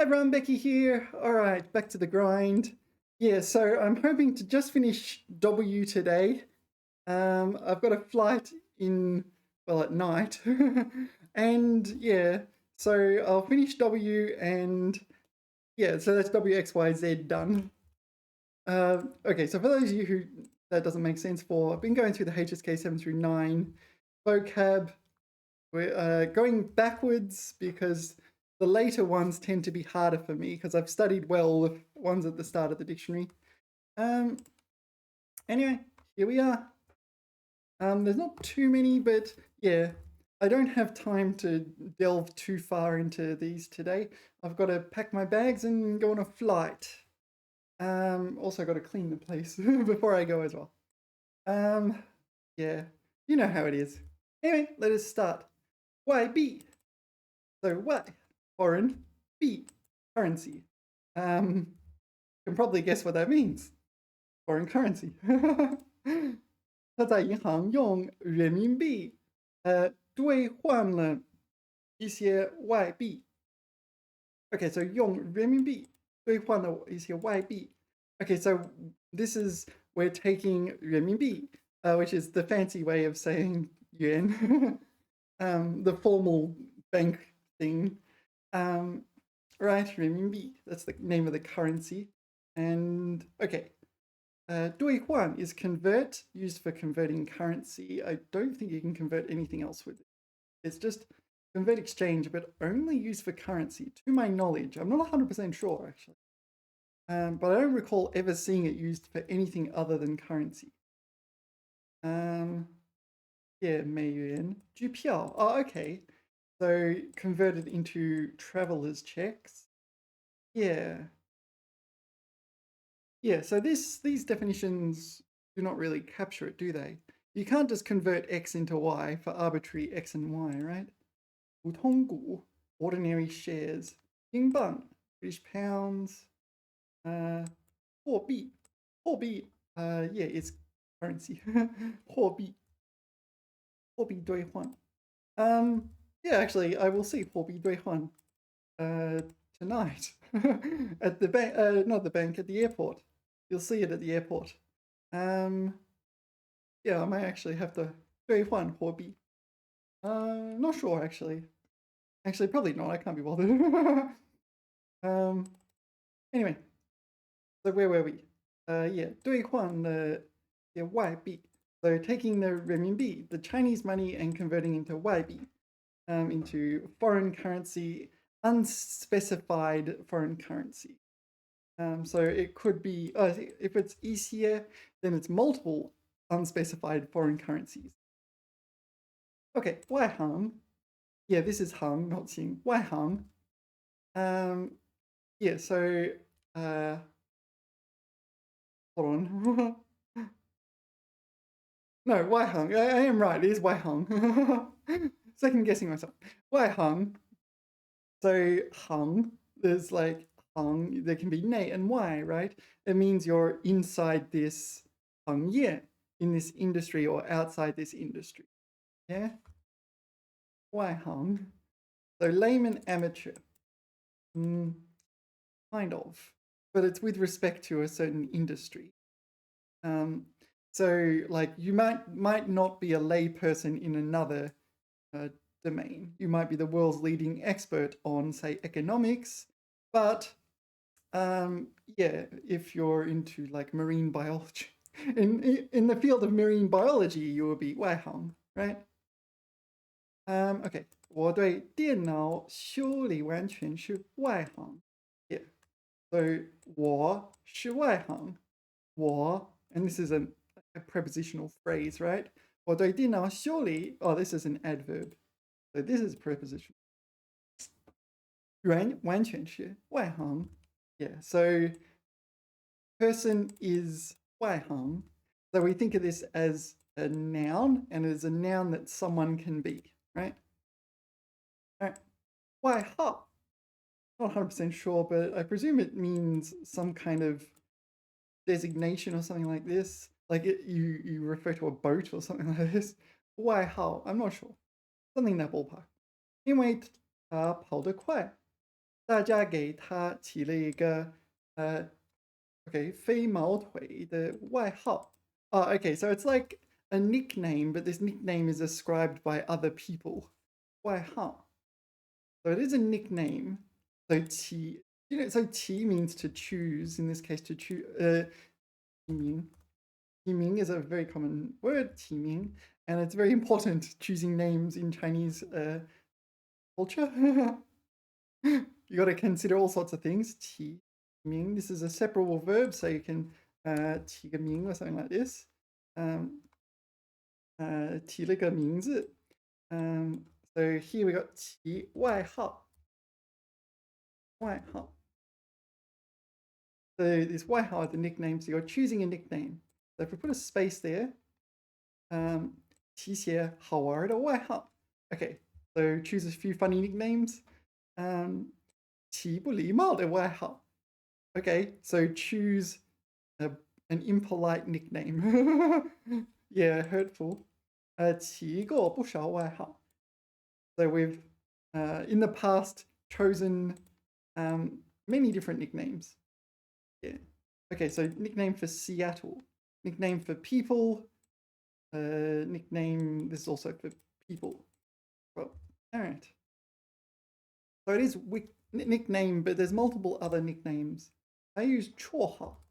Everyone, Becky here. All right, back to the grind. Yeah, so I'm hoping to just finish W today. I've got a flight in, well, at night. And yeah, so I'll finish W and yeah, so that's WXYZ done. Okay, so for those of you who that doesn't make sense for, I've been going through the HSK 7 through 9 vocab. We're going backwards because the later ones tend to be harder for me because I've studied well the ones at the start of the dictionary. Anyway, here we are. There's not too many, but yeah, I don't have time to delve too far into these today. I've got to pack my bags and go on a flight. Also got to clean the place before I go as well. Yeah, you know how it is. Anyway, let us start. YB. So Y, foreign, B, currency. Can probably guess what that means. Foreign currency. 他在银行用人民币兑换了一些外币。Okay, so 用人民币兑换了一些外币。Okay, so this is we're taking 人民币, which is the fancy way of saying yuan, the formal bank thing. Right, 人民币, that's the name of the currency. And okay, 兑换 is convert, used for converting currency. I don't think you can convert anything else with it. It's just convert exchange, but only used for currency, to my knowledge. I'm not 100% sure, actually. But I don't recall ever seeing it used for anything other than currency. Yeah, 美元, 机票. Oh, okay. So converted into traveler's checks. Yeah. Yeah, so these definitions do not really capture it, do they? You can't just convert X into Y for arbitrary X and Y, right? 普通股, ordinary shares. 英镑, British pounds. 货币, 货币, yeah, it's currency. 货币兑换. Yeah, actually, I will see 货币兑换 tonight at the bank, not the bank, at the airport. You'll see it at the airport. Yeah, I might actually have to 兑换货币. Not sure actually. Actually, probably not. I can't be bothered. Anyway, so where were we? Yeah, 兑换了外币. So taking the renminbi, the Chinese money, and converting into 外币, into foreign currency, unspecified foreign currency. So it could be, if it's easier, then it's multiple unspecified foreign currencies. Okay, 外行. Yeah, this is hang, not xing. 外行. Yeah, so, hold on. No, 外行. I am right, it is 外行. Second guessing myself. 外行. So, hang, there's like hang, there can be nei and y, right? It means you're inside this 行业, in this industry or outside this industry. Yeah? 外行. So layman, amateur. Kind of. But it's with respect to a certain industry. So like you might not be a lay person in another domain. You might be the world's leading expert on, say, economics, but yeah, if you're into like marine biology, in the field of marine biology, you will be 外行, right? Okay, 我对电脑修理完全是外行. Yeah, so 我是外行. 我, and this is a prepositional phrase, right? 我对电脑修理, oh, this is an adverb. So this is preposition. 完全是外行. Yeah, so person is 外行. So we think of this as a noun, and as a noun that someone can be, right? All right. 外号. Not 100% sure, but I presume it means some kind of designation or something like this. Like you refer to a boat or something like this. 外号, I'm not sure. Something in that ballpark. 因为他跑得快.大家给他起了一个OK 飞毛腿的外号. Oh, okay, so it's like a nickname, but this nickname is ascribed by other people. 外号. So it is a nickname. So 起, so 起 means to choose. In this case, to choose. 起名. 起名 is a very common word. 起名, and it's very important choosing names in Chinese culture. You got to consider all sorts of things. 起名. This is a separable verb, so you can 起个名 or something like this. 起了个名字. So here we got 起外号. 外号. So this 外号are the nicknames. So you're choosing a nickname. So if we put a space there, 提写好玩的外号. Okay, so choose a few funny nicknames. 起不礼貌的外号. Okay, so choose an impolite nickname. Yeah, hurtful. 起过不少外号. So we've in the past chosen many different nicknames. Yeah. Okay, so nickname for Seattle, nickname for people, nickname, this is also for people. Well, all right. So it is nickname, but there's multiple other nicknames. I use 绰号.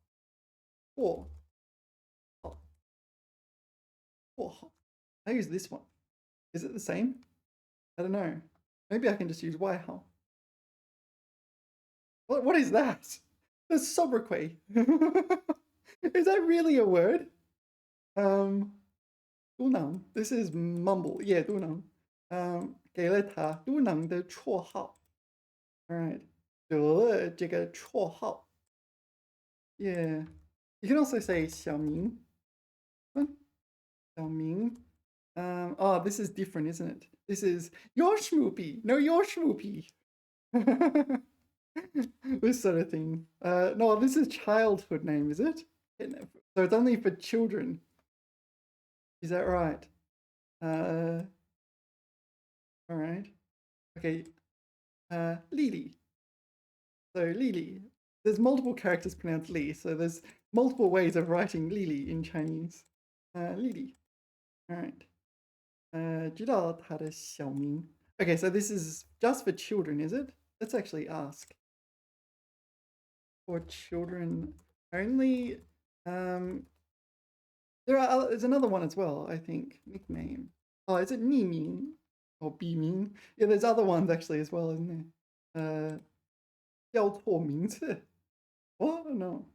绰号. 绰号. I use this one. Is it the same? I don't know. Maybe I can just use 外号. What is that? The sobriquet. Is that really a word? 嘟囔. This is mumble. Yeah, 嘟囔. 给了他嘟囔的绰号. Alright. 得了这个绰号. Yeah. You can also say 小明. 小明. Oh, this is different, isn't it? This is your schmoopy. No, your schmoopy. This sort of thing. No, this is childhood name, is it? So it's only for children. Is that right? All right. Okay. Lily. So Lily. There's multiple characters pronounced Li, so there's multiple ways of writing Lily in Chinese. Lily. All right. 知道他的小名. Okay, so this is just for children, is it? Let's actually ask. For children only. There's another one as well, I think. Nickname. Oh, is it 匿名 or 笔名? Yeah, there's other ones actually as well, isn't there? 叫错名字. What? No.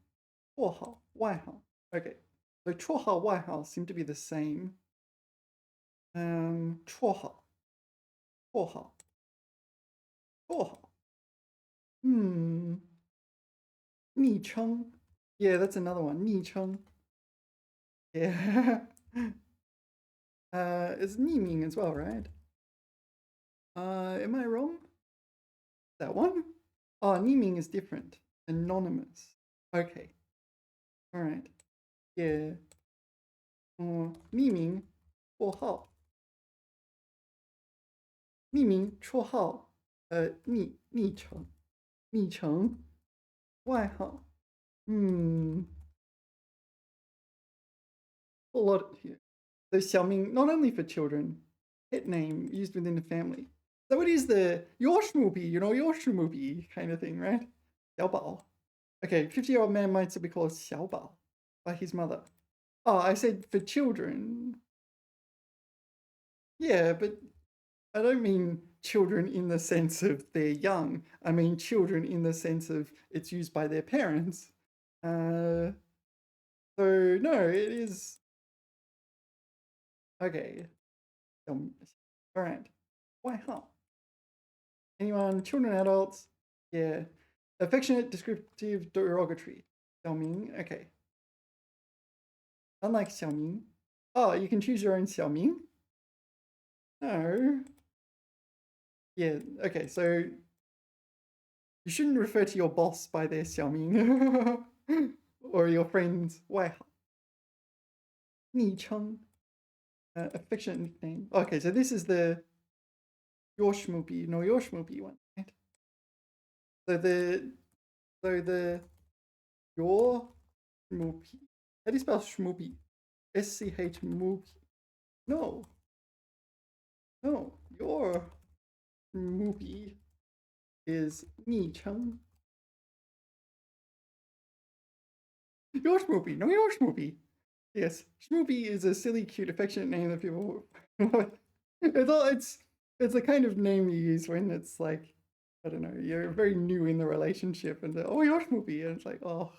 绰号, 外号. Okay. So 绰号, 外号 seem to be the same. 绰号. 绰号. 绰号.昵称. Yeah, that's another one. 昵称. Yeah. It's 匿名 as well, right? Am I wrong? That one? Oh, 匿名 is different. Anonymous. Okay. All right. Yeah. 匿名绰号. 匿名绰号. 昵称. 昵称. 外号. A lot here. So 小名 not only for children, pet name used within the family. So it is the your schmoopy, your schmoopy kind of thing, right? 小宝. Okay, 50-year-old man might still be called 小宝 by his mother. Oh, I said for children. Yeah, but I don't mean children in the sense of they're young. I mean children in the sense of it's used by their parents. So no, it is okay. All right. Why how? Anyone? Children, adults? Yeah. Affectionate, descriptive, derogatory. 小明. Okay. Unlike 小明. Oh, you can choose your own 小明? No. Yeah, okay, so you shouldn't refer to your boss by their 小明 or your friends 外号. 昵称. Affectionate nickname. Okay, so this is the your schmoopy one, right? So the your schmoopy. How do you spell schmoopy? SCH schmoopy. No, no, your schmoopy is 昵称. Your schmoopy, no, your schmoopy. Yes, schmoopy is a silly, cute, affectionate name that people. It's a kind of name you use when it's like, I don't know, you're very new in the relationship and oh, your schmoopy, and it's like, oh,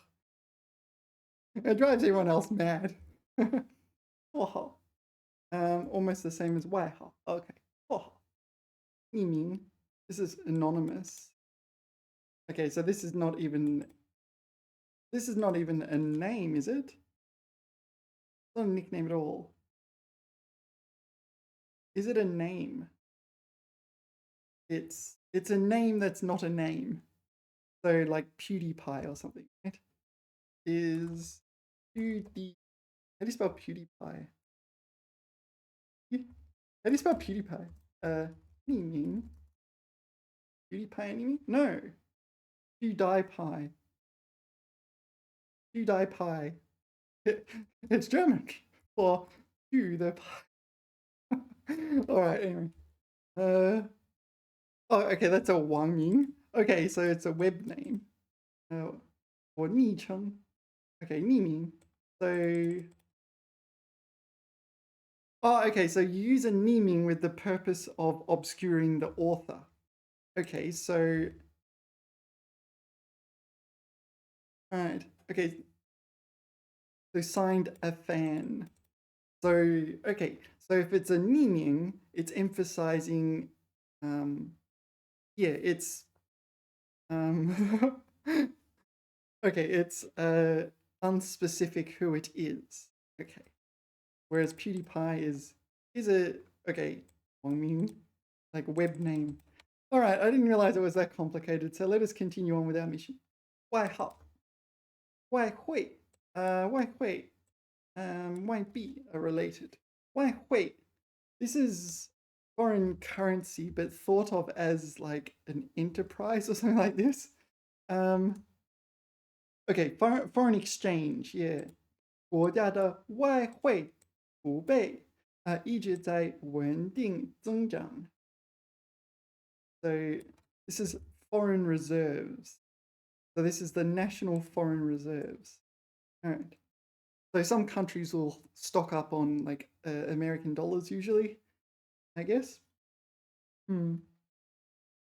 it drives everyone else mad. Oh, almost the same as 外号. Okay. Oh, 匿名. This is anonymous. Okay, so this is not even a name, is it? It's not a nickname at all. Is it a name? It's a name that's not a name. So like PewDiePie or something, right? Is PewDie. How do you spell PewDiePie? How do you spell PewDiePie? 匿名. PewDiePie 匿名? No. PewDiePie. PewDiePie. It's German for PewDiePie. All right, anyway. Oh, okay, that's a Wang Ming. Okay, so it's a web name. Or 昵称. Okay, 匿名. So, oh, okay, so you use a 匿名 with the purpose of obscuring the author. Okay, so, all right, okay. So signed a fan. So, okay, so if it's a 匿名, it's emphasizing, yeah, it's, okay, it's unspecific who it is. Okay. Whereas PewDiePie is a, okay, Wang Ming, like web name. All right, I didn't realize it was that complicated. So let us continue on with our mission. 外号, 外汇, 外汇, 外币 are related. 外汇, this is foreign currency, but thought of as like an enterprise or something like this. Okay, foreign exchange, yeah. 国家的外汇储备一直在稳定增长. So this is foreign reserves. So this is the national foreign reserves. All right. So some countries will stock up on like American dollars usually, I guess. So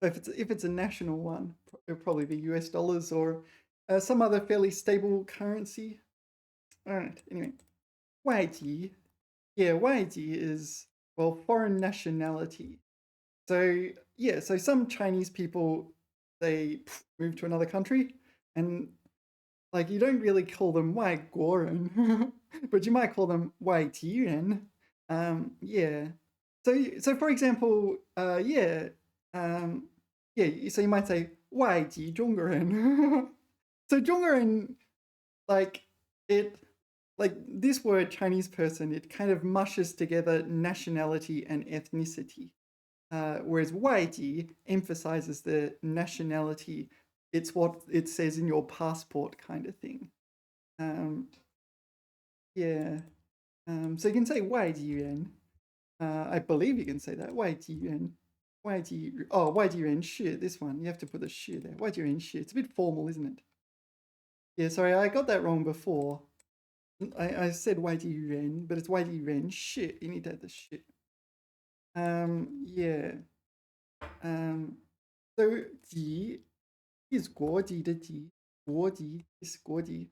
if it's a national one, it'll probably be US dollars or some other fairly stable currency. All right. Anyway, 外籍. Yeah, 外籍 is, well, foreign nationality. So yeah, so some Chinese people, they move to another country and like you don't really call them 外国人, but you might call them 外籍人. Yeah. So for example, yeah, yeah, so you might say 外籍中国人. So 中国人, like it, like this word Chinese person, it kind of mushes together nationality and ethnicity. Whereas 外籍 emphasizes the nationality. It's what it says in your passport kind of thing. Yeah. So you can say 外籍人. I believe you can say that. 外籍人. 外籍, oh, 外籍人士, this one. You have to put the 士 there. 外籍人士. It's a bit formal, isn't it? Yeah, sorry, I got that wrong before. I said 外籍人, but it's 外籍人士. You need to add the 士. Yeah. So 籍 is 国籍的籍, 国籍 is 国籍.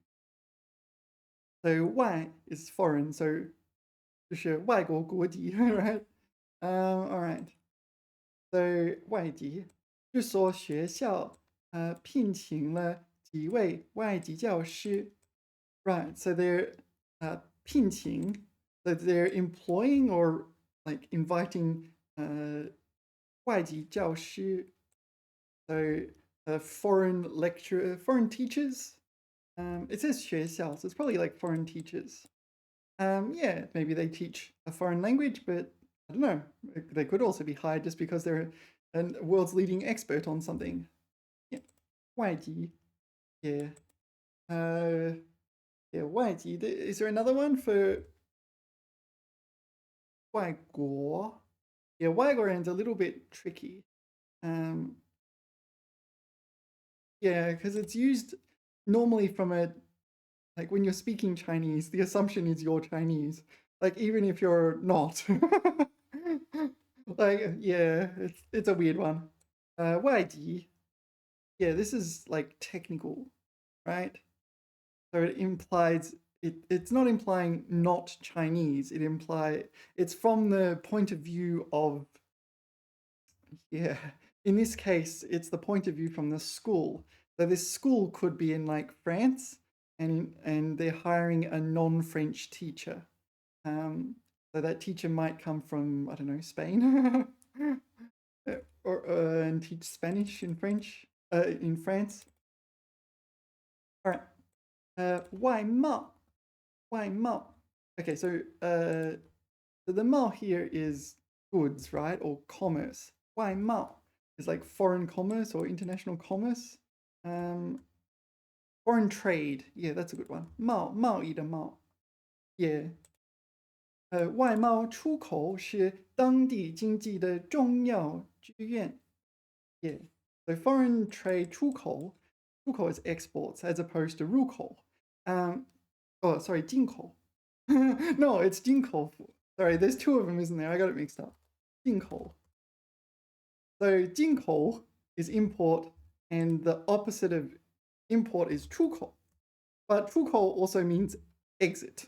So 外 is foreign, so 就是外国国籍, right? All right. So 外籍, 这所学校聘请了几位外籍教师. Right. So they're 聘请, so they're employing or like inviting 外籍教师. So foreign lecturer, foreign teachers. It says 学校, so it's probably like foreign teachers. Yeah, maybe they teach a foreign language, but I don't know. They could also be hired just because they're a world's leading expert on something. Yeah. 外籍. Yeah. Yeah, 外籍. Is there another one for 外国? Yeah, 外国人's a little bit tricky. Yeah, because it's used normally from a, like when you're speaking Chinese, the assumption is you're Chinese. Like even if you're not. Like, yeah, it's a weird one. 外籍. Yeah, this is like technical, right? So it implies it's not implying not Chinese. It's from the point of view of, yeah. In this case, it's the point of view from the school. So this school could be in like France, and they're hiring a non-French teacher. So that teacher might come from, I don't know, Spain, or and teach Spanish in French in France. All right. 外贸. 外贸. Okay, so the mao here is goods, right? Or commerce. 外贸 is like foreign commerce or international commerce. Foreign trade. Yeah, that's a good one. 贸易的贸. Yeah. 外贸出口是当地经济的重要资源. Yeah. So foreign trade 出口 is exports as opposed to 入口. Oh, sorry, 进口. No, it's 进口. Sorry, there's two of them, isn't there? I got it mixed up. 进口. So 进口 is import, and the opposite of import is 出口. But 出口 also means exit,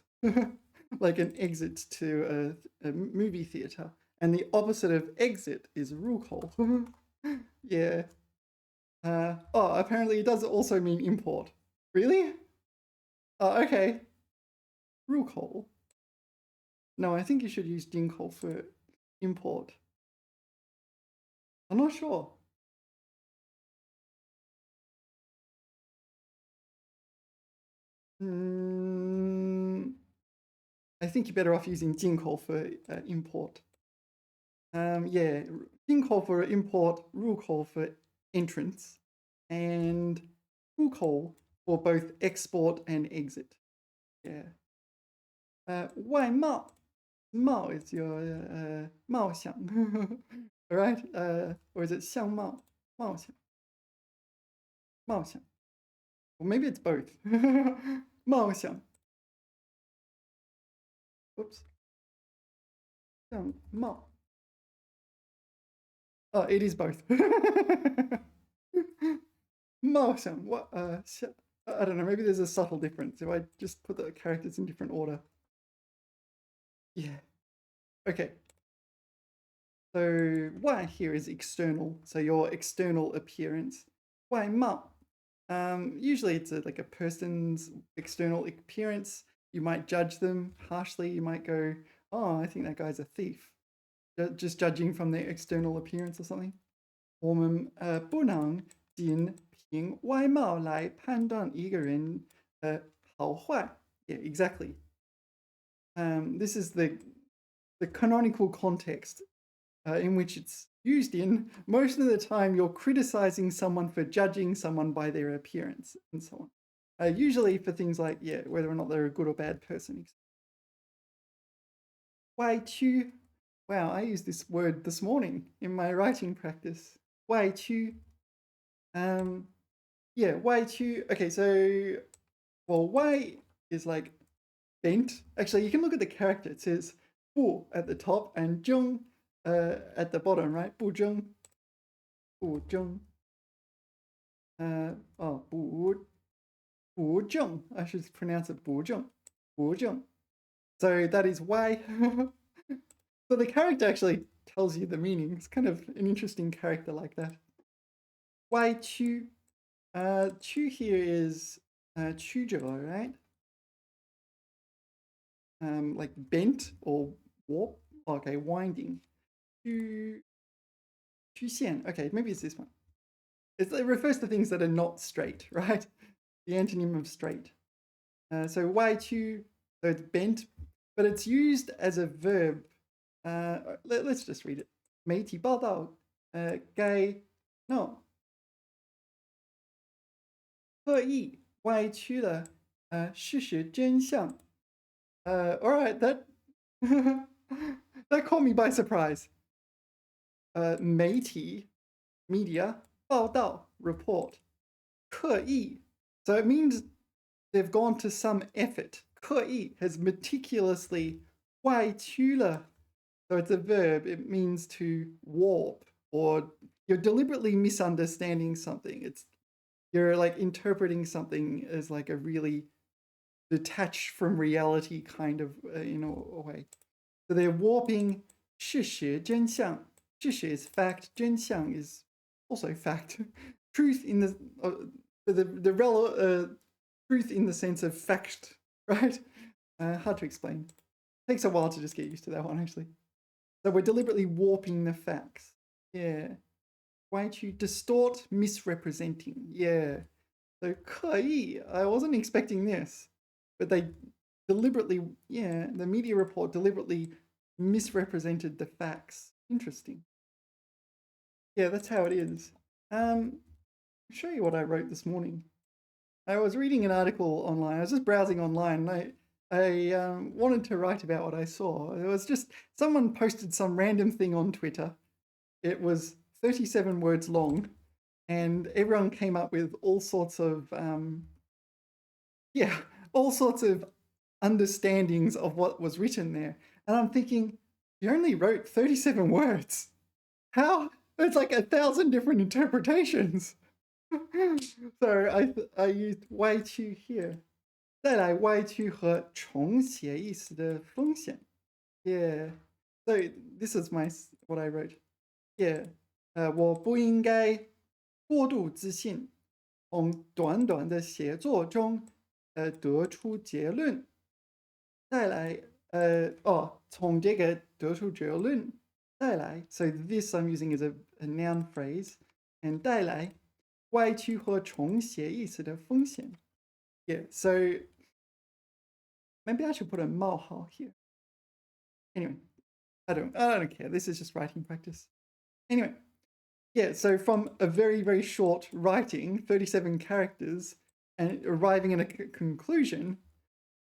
like an exit to a movie theater. And the opposite of exit is 入口. Yeah. Apparently it does also mean import. Really? Oh, okay. 入口. No, I think you should use 进口 for import. I'm not sure. I think you're better off using 进口 for import. Yeah, 进口 for import, 入口 for entrance, and 出口 for both export and exit. Yeah. 外贸. Mao is your 貌相. Right? Or is it 相貌? 貌相. 貌相. Well, maybe it's both. 貌相. Oops. 相貌. Oh, it is both. 貌相. What? I don't know. Maybe there's a subtle difference if I just put the characters in different order. Yeah. Okay. So 外 here is external. So your external appearance. 外貌. Usually it's like a person's external appearance. You might judge them harshly. You might go, oh, I think that guy's a thief. Just judging from their external appearance or something. 我们不能仅凭外貌来判断一个人好坏. Yeah, exactly. This is the canonical context in which it's used in. Most of the time, you're criticizing someone for judging someone by their appearance and so on. Usually for things like, yeah, whether or not they're a good or bad person. 歪曲. Wow, I used this word this morning in my writing practice. 歪曲. Yeah, 歪曲. Okay, so, well, 歪 is like bent. Actually, you can look at the character. It says 不 at the top and 正 at the bottom, right? 不正. 不正. 不正. I should pronounce it 不正. 不正. So that is why. So the character actually tells you the meaning. It's kind of an interesting character like that. 歪曲. Chu here is 曲折, right? Like bent or warp. Okay, winding. 曲线. Okay, maybe it's this one. It refers to things that are not straight, right? The antonym of straight. So 歪曲, so it's bent, but it's used as a verb. Let's just read it. 媒体报道，该 no. 刻意歪曲了事实真相. All right, that that caught me by surprise. 媒体 media 报道 report 刻意 so it means they've gone to some effort. 刻意 has meticulously 歪曲了 so it's a verb. It means to warp or you're deliberately misunderstanding something. You're like interpreting something as like a really detached from reality kind of a way. So they're warping 事实真相. 事实 is fact. 真相 is also fact. Truth in the truth in the sense of fact, right? Hard to explain. Takes a while to just get used to that one, actually. So we're deliberately warping the facts. Yeah. Why don't you distort, misrepresenting? Yeah. So 刻意, I wasn't expecting this, but they deliberately, the media report deliberately misrepresented the facts. Interesting. Yeah, that's how it is. I'll show you what I wrote this morning. I was reading an article online. I was just browsing online. And I wanted to write about what I saw. It was just someone posted some random thing on Twitter. It was 37 words long, and everyone came up with all sorts of all sorts of understandings of what was written there. And I'm thinking, you only wrote 37 words. How? It's like 1,000 different interpretations. So I used 歪曲 here. 再来歪曲和重写意思的风险. Yeah. So this is what I wrote. Yeah. 我不应该过度自信，从短短的写作中得出结论。再来从这个得出结论带来 so this I'm using as a noun phrase and 带来歪曲和重写意思的风险. Yeah, so maybe I should put a 冒号 here. Anyway, I don't care. This is just writing practice. Anyway, yeah, so from a very, very short writing, 37 characters, and arriving at a conclusion,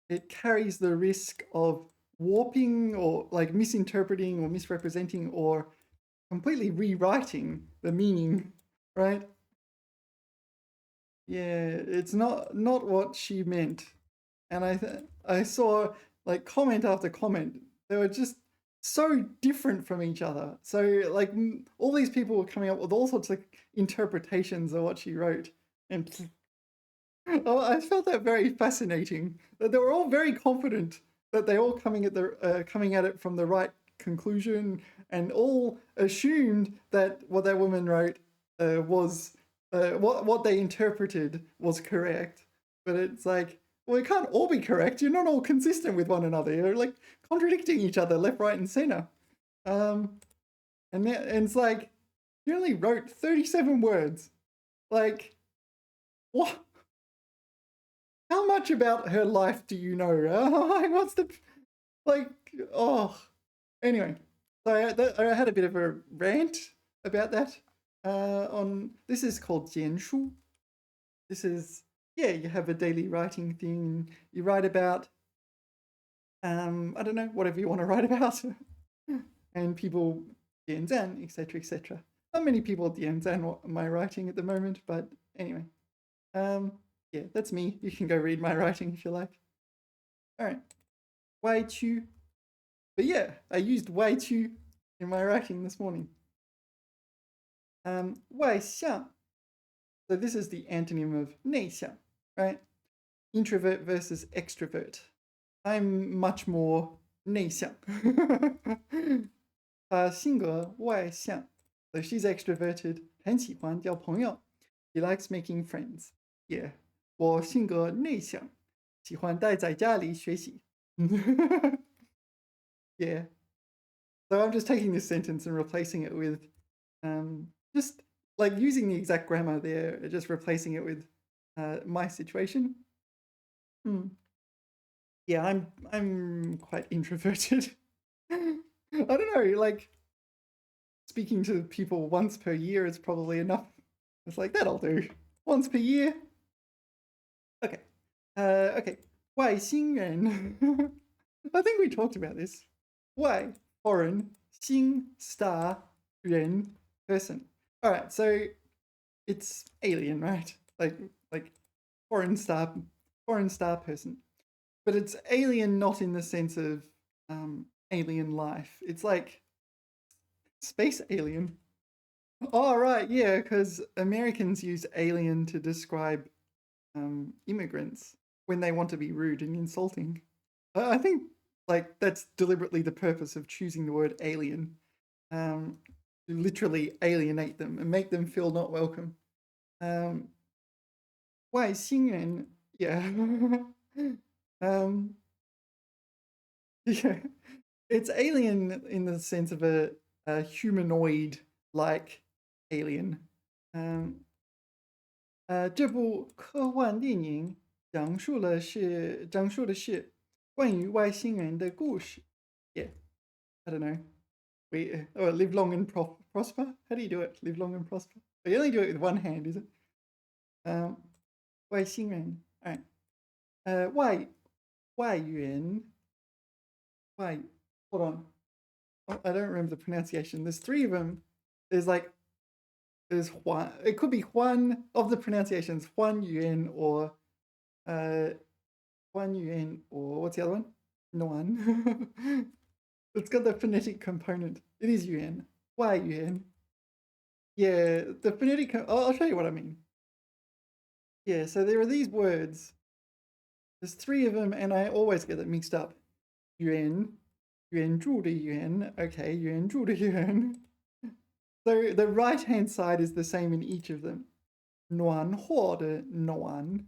it carries the risk of warping or like misinterpreting or misrepresenting or completely rewriting the meaning, right? Yeah, it's not what she meant. And I saw like comment after comment. They were just so different from each other. So like all these people were coming up with all sorts of interpretations of what she wrote. And oh, I felt that very fascinating. That they were all very confident that they all coming at it from the right conclusion, and all assumed that what that woman wrote was what they interpreted was correct. But it's like, well, it can't all be correct. You're not all consistent with one another. You're like contradicting each other left, right, and center. And it's like you only wrote 37 words. Like, what? How much about her life do you know? What's the Anyway, so I had a bit of a rant about that. This is called 简书. This is you have a daily writing thing. You write about I don't know, whatever you want to write about, and people 点赞, etc., etc. Not many people 点赞my writing at the moment, but anyway. Yeah, that's me. You can go read my writing if you like. All right. 歪曲. But yeah, I used 歪曲 in my writing this morning. 外向. So this is the antonym of 内向, right? Introvert versus extrovert. I'm much more 内向. 性格外向. So she's extroverted. 很喜欢交朋友. She likes making friends. Yeah. 我性格内向，喜欢待在家里学习。Yeah. So I'm just taking this sentence and replacing it with just like using the exact grammar there, just replacing it with my situation. Yeah, I'm quite introverted. I don't know, like speaking to people once per year is probably enough. It's like that'll do. Once per year. Okay. Okay. 外星人. I think we talked about this. 外 foreign, 星 star, 人 person. All right, so it's alien, right? Like foreign star person. But it's alien not in the sense of alien life. It's like space alien. Oh, right, yeah, because Americans use alien to describe immigrants when they want to be rude and insulting. I think like that's deliberately the purpose of choosing the word alien, um, to literally alienate them and make them feel not welcome. Um, 外星人, yeah, yeah, it's alien in the sense of a humanoid-like alien. Um, 这部科幻电影讲述的是关于外星人的故事。Yeah, I don't know. Live long and prosper. How do you do it? Live long and prosper. You only do it with one hand, is it? 外星人. All right. 外援. Hold on. Oh, I don't remember the pronunciation. There's three of them. There's Juan. It could be Juan of the pronunciations. Juan Yuan or Huan Yuan, or what's the other one? Nuan. It's got the phonetic component. It is Yuan. Why Yuan? Yeah, the phonetic. I'll show you what I mean. Yeah, so there are these words. There's three of them, and I always get it mixed up. Yuan, Yuan Zhu de Yuan. Okay, Yuan Zhu de Yuan. So the right hand side is the same in each of them. Nuan Huo de Nuan.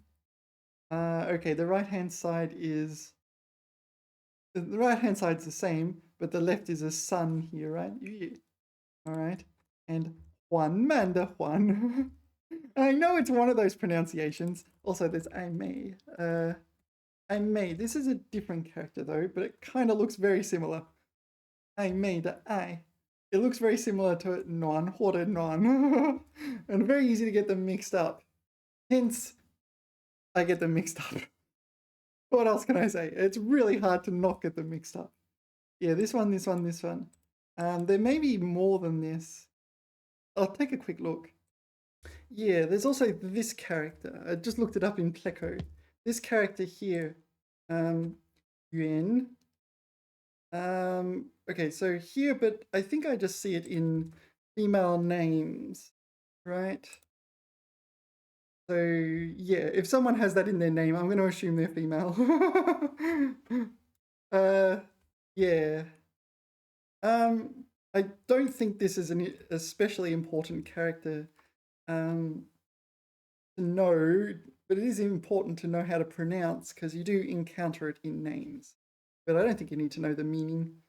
Okay, the right hand side is the same, but the left is a sun here, right? All right, and Huan Man de Huan. I know it's one of those pronunciations. Also, there's I Mei. I Mei. This is a different character though, but it kind of looks very similar. I Mei de I. It looks very similar to Nuan Huo de Nuan, and very easy to get them mixed up. Hence, I get them mixed up. What else can I say? It's really hard to not get them mixed up. Yeah, this one. There may be more than this. I'll take a quick look. Yeah, there's also this character. I just looked it up in Pleco. This character here, Yuan. Okay, so here, but I think I just see it in female names, right? So yeah, if someone has that in their name, I'm going to assume they're female. Yeah. I don't think this is an especially important character to know, but it is important to know how to pronounce because you do encounter it in names. But I don't think you need to know the meaning.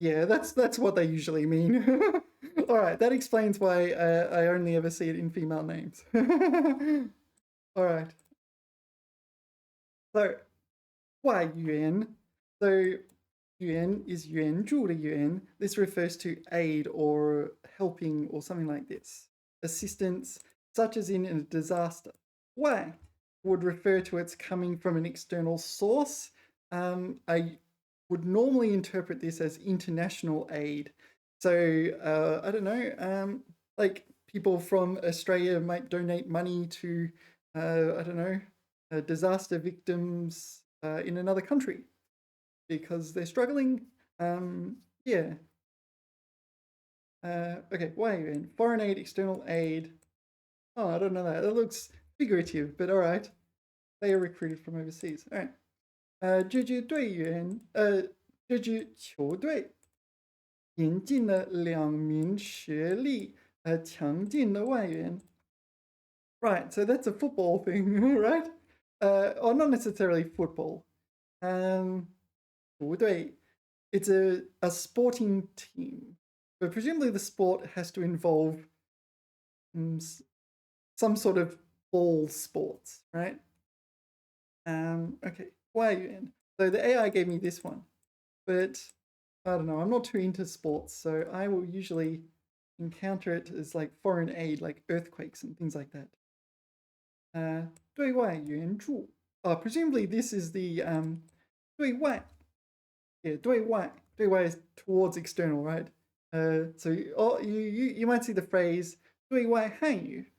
Yeah, that's what they usually mean. All right, that explains why I only ever see it in female names. All right. So, 外援. So, yuan is yuan zhu de yuan. This refers to aid or helping or something like this. Assistance, such as in a disaster. 外 would refer to its coming from an external source. I would normally interpret this as international aid. So I don't know, like people from Australia might donate money to, I don't know, disaster victims in another country because they're struggling. Yeah. Okay, why are you in? Foreign aid, external aid. Oh, I don't know that. That looks figurative, but all right. They are recruited from overseas. All right. 这支队员，这支球队引进了两名学历强劲的外援。Right, so that's a football thing, right? Or not necessarily football. 不对, it's a sporting team, but presumably the sport has to involve some sort of ball sports, right? Okay, why are you in? So the AI gave me this one, but I don't know, I'm not too into sports, so I will usually encounter it as like foreign aid, like earthquakes and things like that. 对外援助. Presumably this is the 对外. Yeah, 对外. 对外 is towards external, right? So you might see the phrase 对外汉语.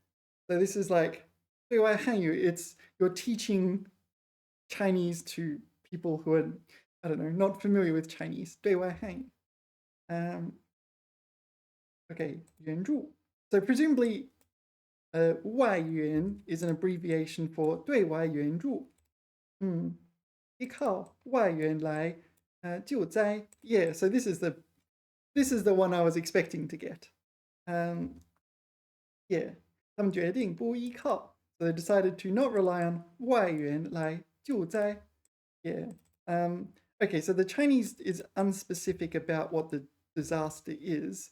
So this is like 对外汉语. It's you're teaching Chinese to people who are, I don't know, not familiar with Chinese. 对外汉语. Okay, 援助. So presumably 外援 is an abbreviation for 对外援助. 依靠外援来救灾. Yeah, so this is the one I was expecting to get. Yeah, 他们决定不依靠. So they decided to not rely on 外援来救灾. Yeah. Okay, so the Chinese is unspecific about what the disaster is.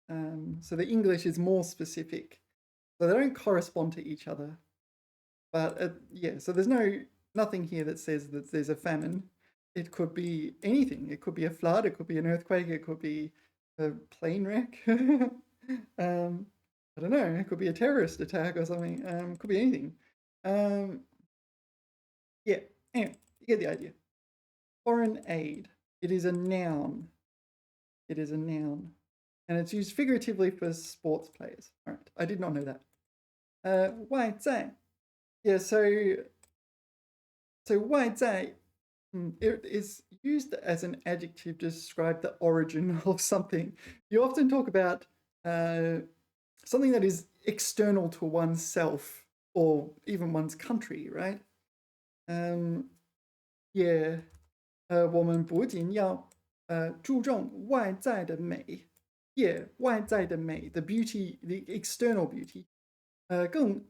So the English is more specific. So they don't correspond to each other. But yeah, so there's nothing here that says that there's a famine. It could be anything. It could be a flood. It could be an earthquake. It could be a plane wreck. I don't know. It could be a terrorist attack or something. It could be anything. Yeah. Anyway, you get the idea. Foreign aid. It is a noun. It is a noun. And it's used figuratively for sports players. All right. I did not know that. 外在. Yeah, so 外在 it is used as an adjective to describe the origin of something. You often talk about something that is external to oneself or even one's country, right? Yeah, 我们不仅要注重外在的美 Yeah, 外在的美 the beauty, the external beauty. 更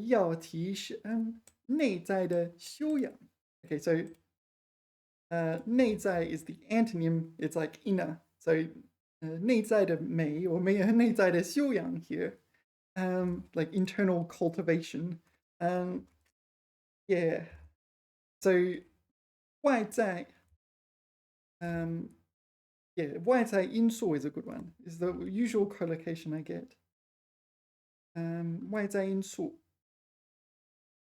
要提升内在的修养. Okay, so 内在 is the antonym. It's like inner. So 内在的美 or 内在的修养 here. Like internal cultivation. Yeah. So 外在 yeah, 外在因素 is a good one. Is the usual collocation I get. 外在因素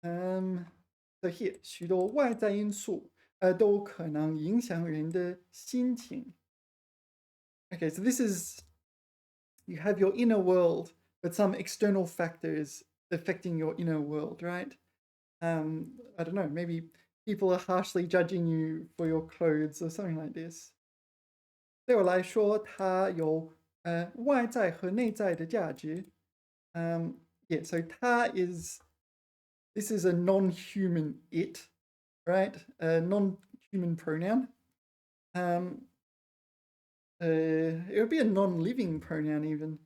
so here 许多外在因素都可能影响人的心情. Okay, so this is you have your inner world, but some external factors affecting your inner world, right? I don't know, maybe people are harshly judging you for your clothes or something like this. 对我来说，它有外在和内在的价值. Yeah, so 它 this is a non-human it, right? A non-human pronoun. It would be a non-living pronoun even.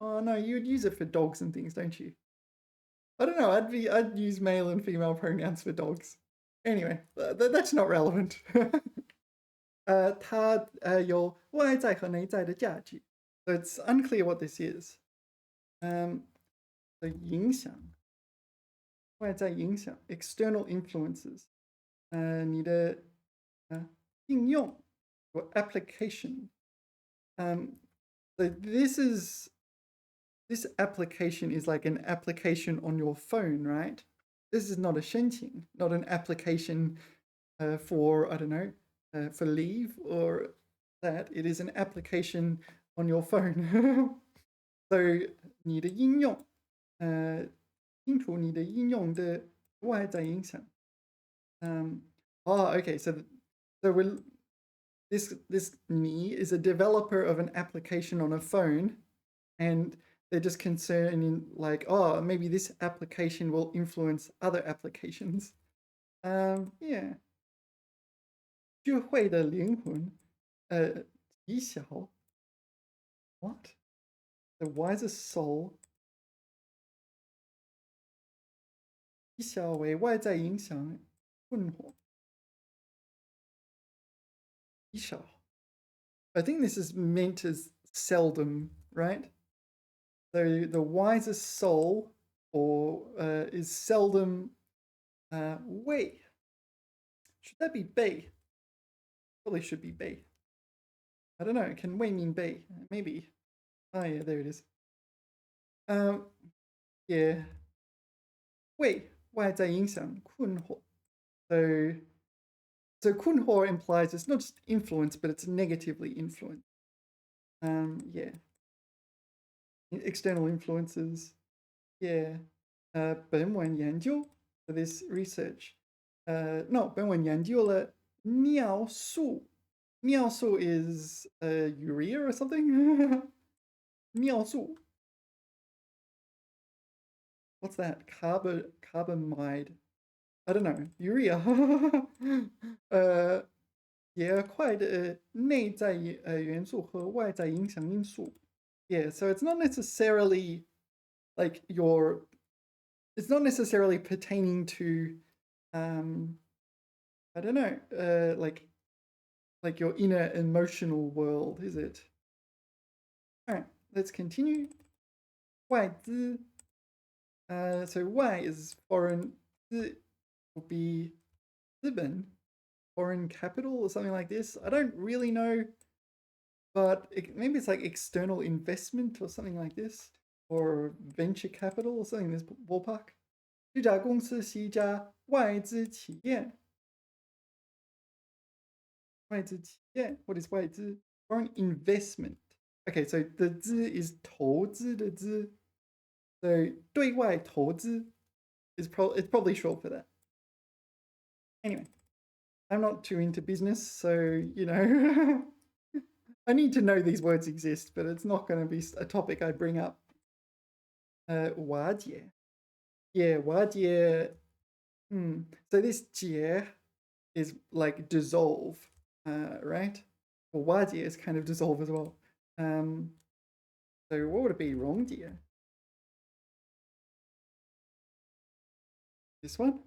Oh no, you would use it for dogs and things, don't you? I don't know. I'd use male and female pronouns for dogs. Anyway, that's not relevant. 它有外在和内在的价值. So it's unclear what this is. 的影响，外在影响 external influences. 你的应用 or application. So this application is like an application on your phone, right? This is not a 申请, not an application for, I don't know, for leave or that. It is an application on your phone. So 你的应用清楚你的应用的外在影响. Okay, so this me is a developer of an application on a phone, and they're just concerned in like, oh, maybe this application will influence other applications. Yeah. 智慧的灵魂极小 What? The wisest soul 极小为外在影响困惑 极小 I think this is meant as seldom, right? So the wisest soul or is seldom wei. Should that be bei? Probably should be bei. I don't know. Can wei mean bei? Maybe. Oh yeah, there it is. Yeah. 为外在影响困惑. So 困惑 implies it's not just influence, but it's negatively influenced. Yeah. External influences. Yeah. 本文研究 for this research. No, 本文研究了尿素. Niao Su is urea or something? Niao Su. What's that? Carbamide. I don't know. Urea. 也快的内在元素和外在影响因素. Yeah, so it's not necessarily like it's not necessarily pertaining to I don't know, like your inner emotional world, is it? All right, let's continue. 外资. So 外 is foreign. 资 will be 资本, foreign capital or something like this. I don't really know, but maybe it's like external investment or something like this, or venture capital or something in this ballpark. 这家公司是一家外资企业. 外资企业. What is 外资? Foreign investment. Okay, so the 资 is 投资的资. So 对外投资 it's probably short for that. Anyway, I'm not too into business, so you know, I need to know these words exist, but it's not going to be a topic I bring up. 瓦解. Yeah, 瓦解. So this 解 is like dissolve, right? Well, 瓦解 is kind of dissolve as well. So what would it be? 溶解. This one?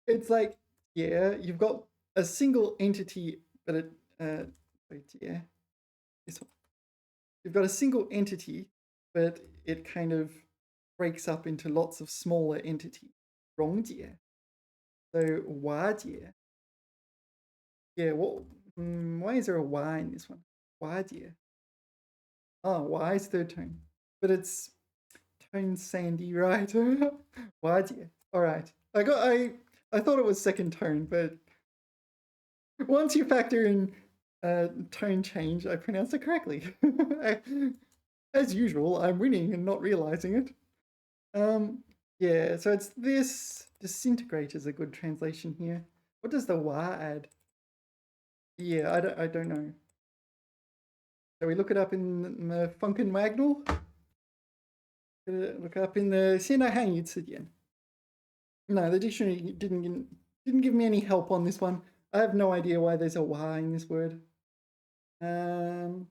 It's like, yeah, you've got a single entity, but it, wait, yeah, this one. You've got a single entity, but it kind of breaks up into lots of smaller entities. 溶解. So 瓦解. Yeah, why is there a Y in this one? 瓦解. Oh, Y is third tone, but it's tone sandy, right? 瓦解. All right. I thought it was second tone, but once you factor in tone change, I pronounced it correctly. As usual, I'm winning and not realizing it. Yeah, so it's this. Disintegrate is a good translation here. What does the wa add? Yeah, I don't know. So we look it up in the Funkin Magnal. Look up in the 现代汉语词典. No, the dictionary didn't give me any help on this one. I have no idea why there's a Y in this word. So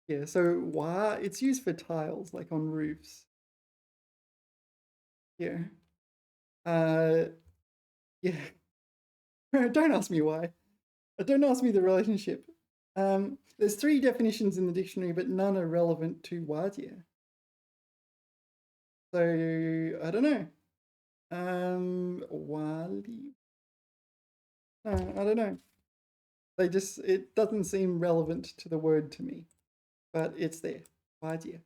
yeah, so Y, it's used for tiles, like on roofs. Yeah. Yeah. Don't ask me why. Don't ask me the relationship. There's 3 definitions in the dictionary, but none are relevant to Wadia. So I don't know. Wali. No, I don't know. It doesn't seem relevant to the word to me, but it's there. Wadia.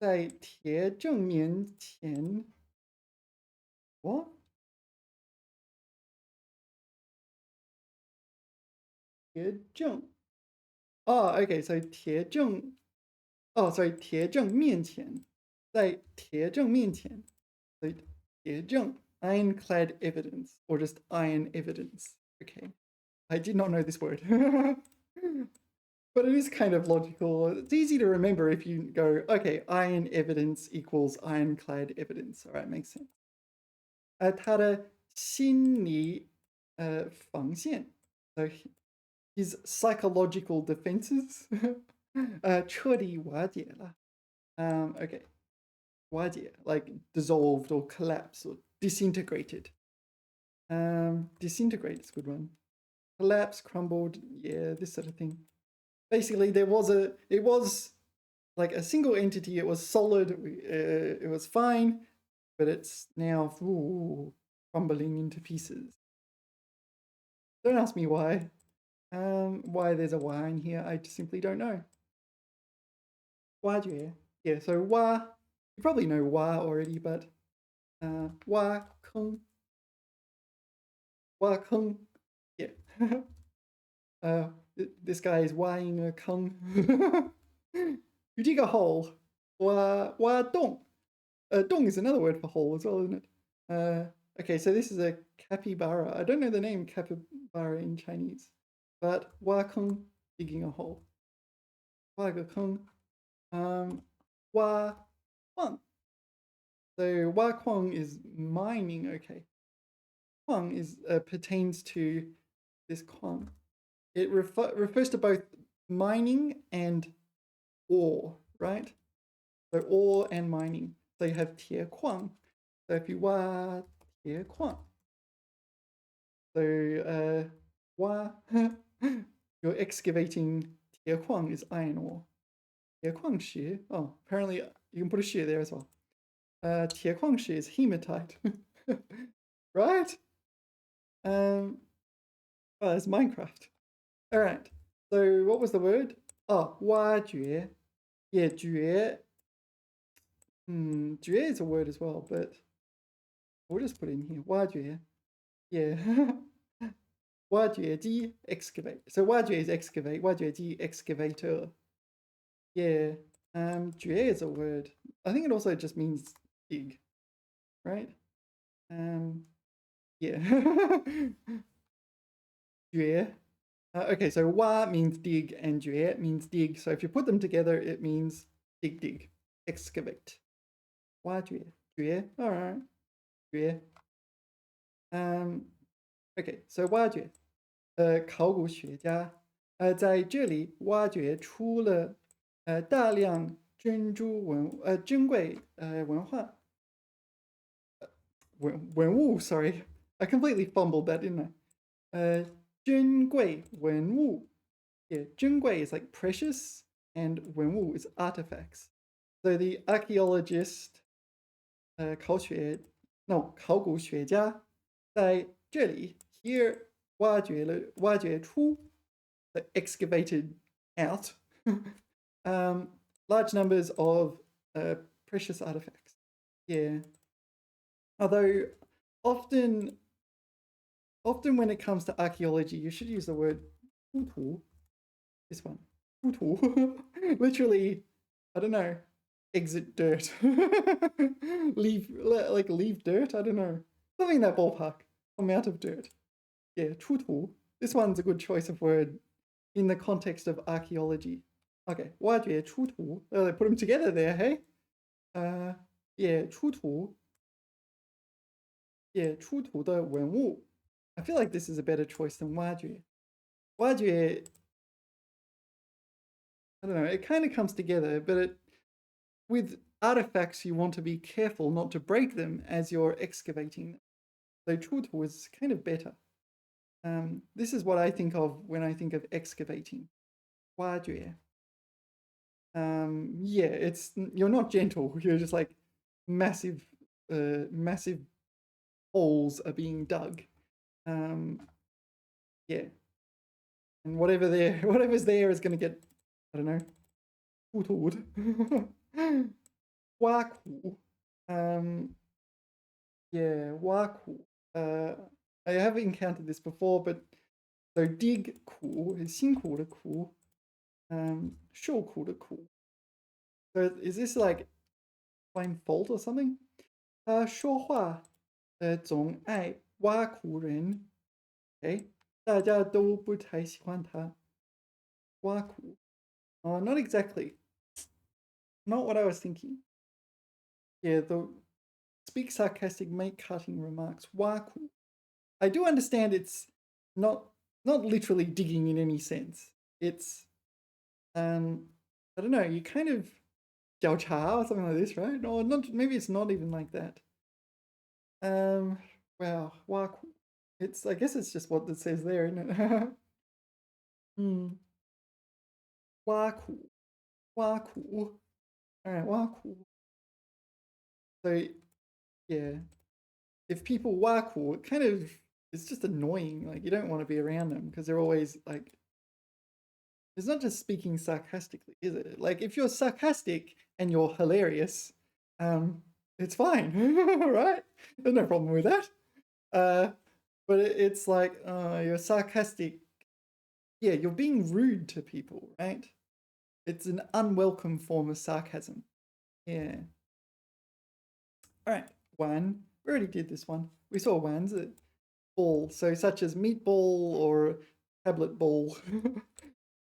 在铁证面前 what? 铁证 Oh, okay, so 铁证 Oh, sorry, 铁证面前在铁证面前 So 铁证 ironclad evidence or just iron evidence. Okay. I did not know this word. But it is kind of logical. It's easy to remember if you go, okay, iron evidence equals ironclad evidence. All right, makes sense. 他的心理防线 So his psychological defenses 彻底瓦解了. Okay. 瓦解 like dissolved or collapsed or disintegrated. Disintegrate is a good one. Collapse, crumbled, yeah, this sort of thing. Basically, it was like a single entity. It was solid. It was fine, but it's now crumbling into pieces. Don't ask me why. Why there's a Y in here, I just simply don't know. Wajue. Yeah, so wa, you probably know wa already, but wa kung, wa kung. Yeah. This guy is waing a kung. You dig a hole. Wa dong. Dong is another word for hole as well, isn't it? Okay, so this is a capybara. I don't know the name capybara in Chinese, but wa kung, digging a hole. Wa ge kung. Wa kwang. So wa kwang is mining. Okay, kwang is pertains to this kwang. It refers to both mining and ore, right? So ore and mining. So you have 铁矿. So if you 挖铁矿, so you're excavating 铁矿 is iron ore. 铁矿石, oh, apparently you can put a 石 there as well. 铁矿石 is hematite, right? Oh, it's Minecraft. All right. So what was the word? Oh, 挖掘. Yeah, 掘. 掘 is a word as well, but we'll just put it in here. 挖掘. Yeah. 挖掘机 excavate. So 挖掘 is excavate. 挖掘机 excavator. Yeah. 掘 is a word. I think it also just means dig, right? Yeah. 掘. Okay, so 挖 means dig and 掘 means dig. So if you put them together, it means dig, excavate. 挖掘, 掘. All right. 掘. Okay, so 挖掘。考古学家在这里挖掘出了大量珍贵文物。Sorry, I completely fumbled that, didn't I? 珍贵文物. Yeah, 珍贵 is like precious, and 文物 is artifacts. So the archaeologist 考古学家在这里 here 挖掘出 excavated out large numbers of precious artifacts. Yeah. Although often when it comes to archaeology, you should use the word 出土. This one. 出土. Literally, I don't know, exit dirt. leave dirt, I don't know. Something in that ballpark. Amount of dirt. Yeah, 出土. This one's a good choice of word in the context of archaeology. Okay, 挖掘出土. Oh, they put them together there, hey? Yeah, 出土. Yeah, 出土的文物. I feel like this is a better choice than 挖掘. 挖掘, I don't know, it kind of comes together, but with artifacts, you want to be careful not to break them as you're excavating them. So 出土 is kind of better. This is what I think of when I think of excavating. 挖掘. Yeah, you're not gentle. You're just like massive holes are being dug. Yeah, and whatever's there is going to get, I don't know, 出土. 挖苦. Yeah, 挖苦. I have encountered this before, but so dig 苦 is 辛苦的苦. 受苦的苦. So is this like find fault or something? 他说话总爱挖苦人. Okay, 大家都不太喜欢他. 挖苦. Oh, not exactly. Not what I was thinking. Yeah, the speak sarcastic, make cutting remarks. 挖苦. I do understand it's not literally digging in any sense. It's I don't know, you kind of 调查 or something like this, right? Or not, maybe it's not even like that. Wow, 挖苦. I guess it's just what it says there, isn't it? 挖苦. 挖苦. All right, 挖苦. So yeah, if people 挖苦, it's just annoying. Like you don't want to be around them because they're always like It's not just speaking sarcastically, is it? Like if you're sarcastic and you're hilarious, it's fine, right? There's no problem with that. But it's like you're sarcastic. Yeah, you're being rude to people, right? It's an unwelcome form of sarcasm. Yeah. All right, one. We already did this one. We saw ones at ball, so such as meatball or tablet ball,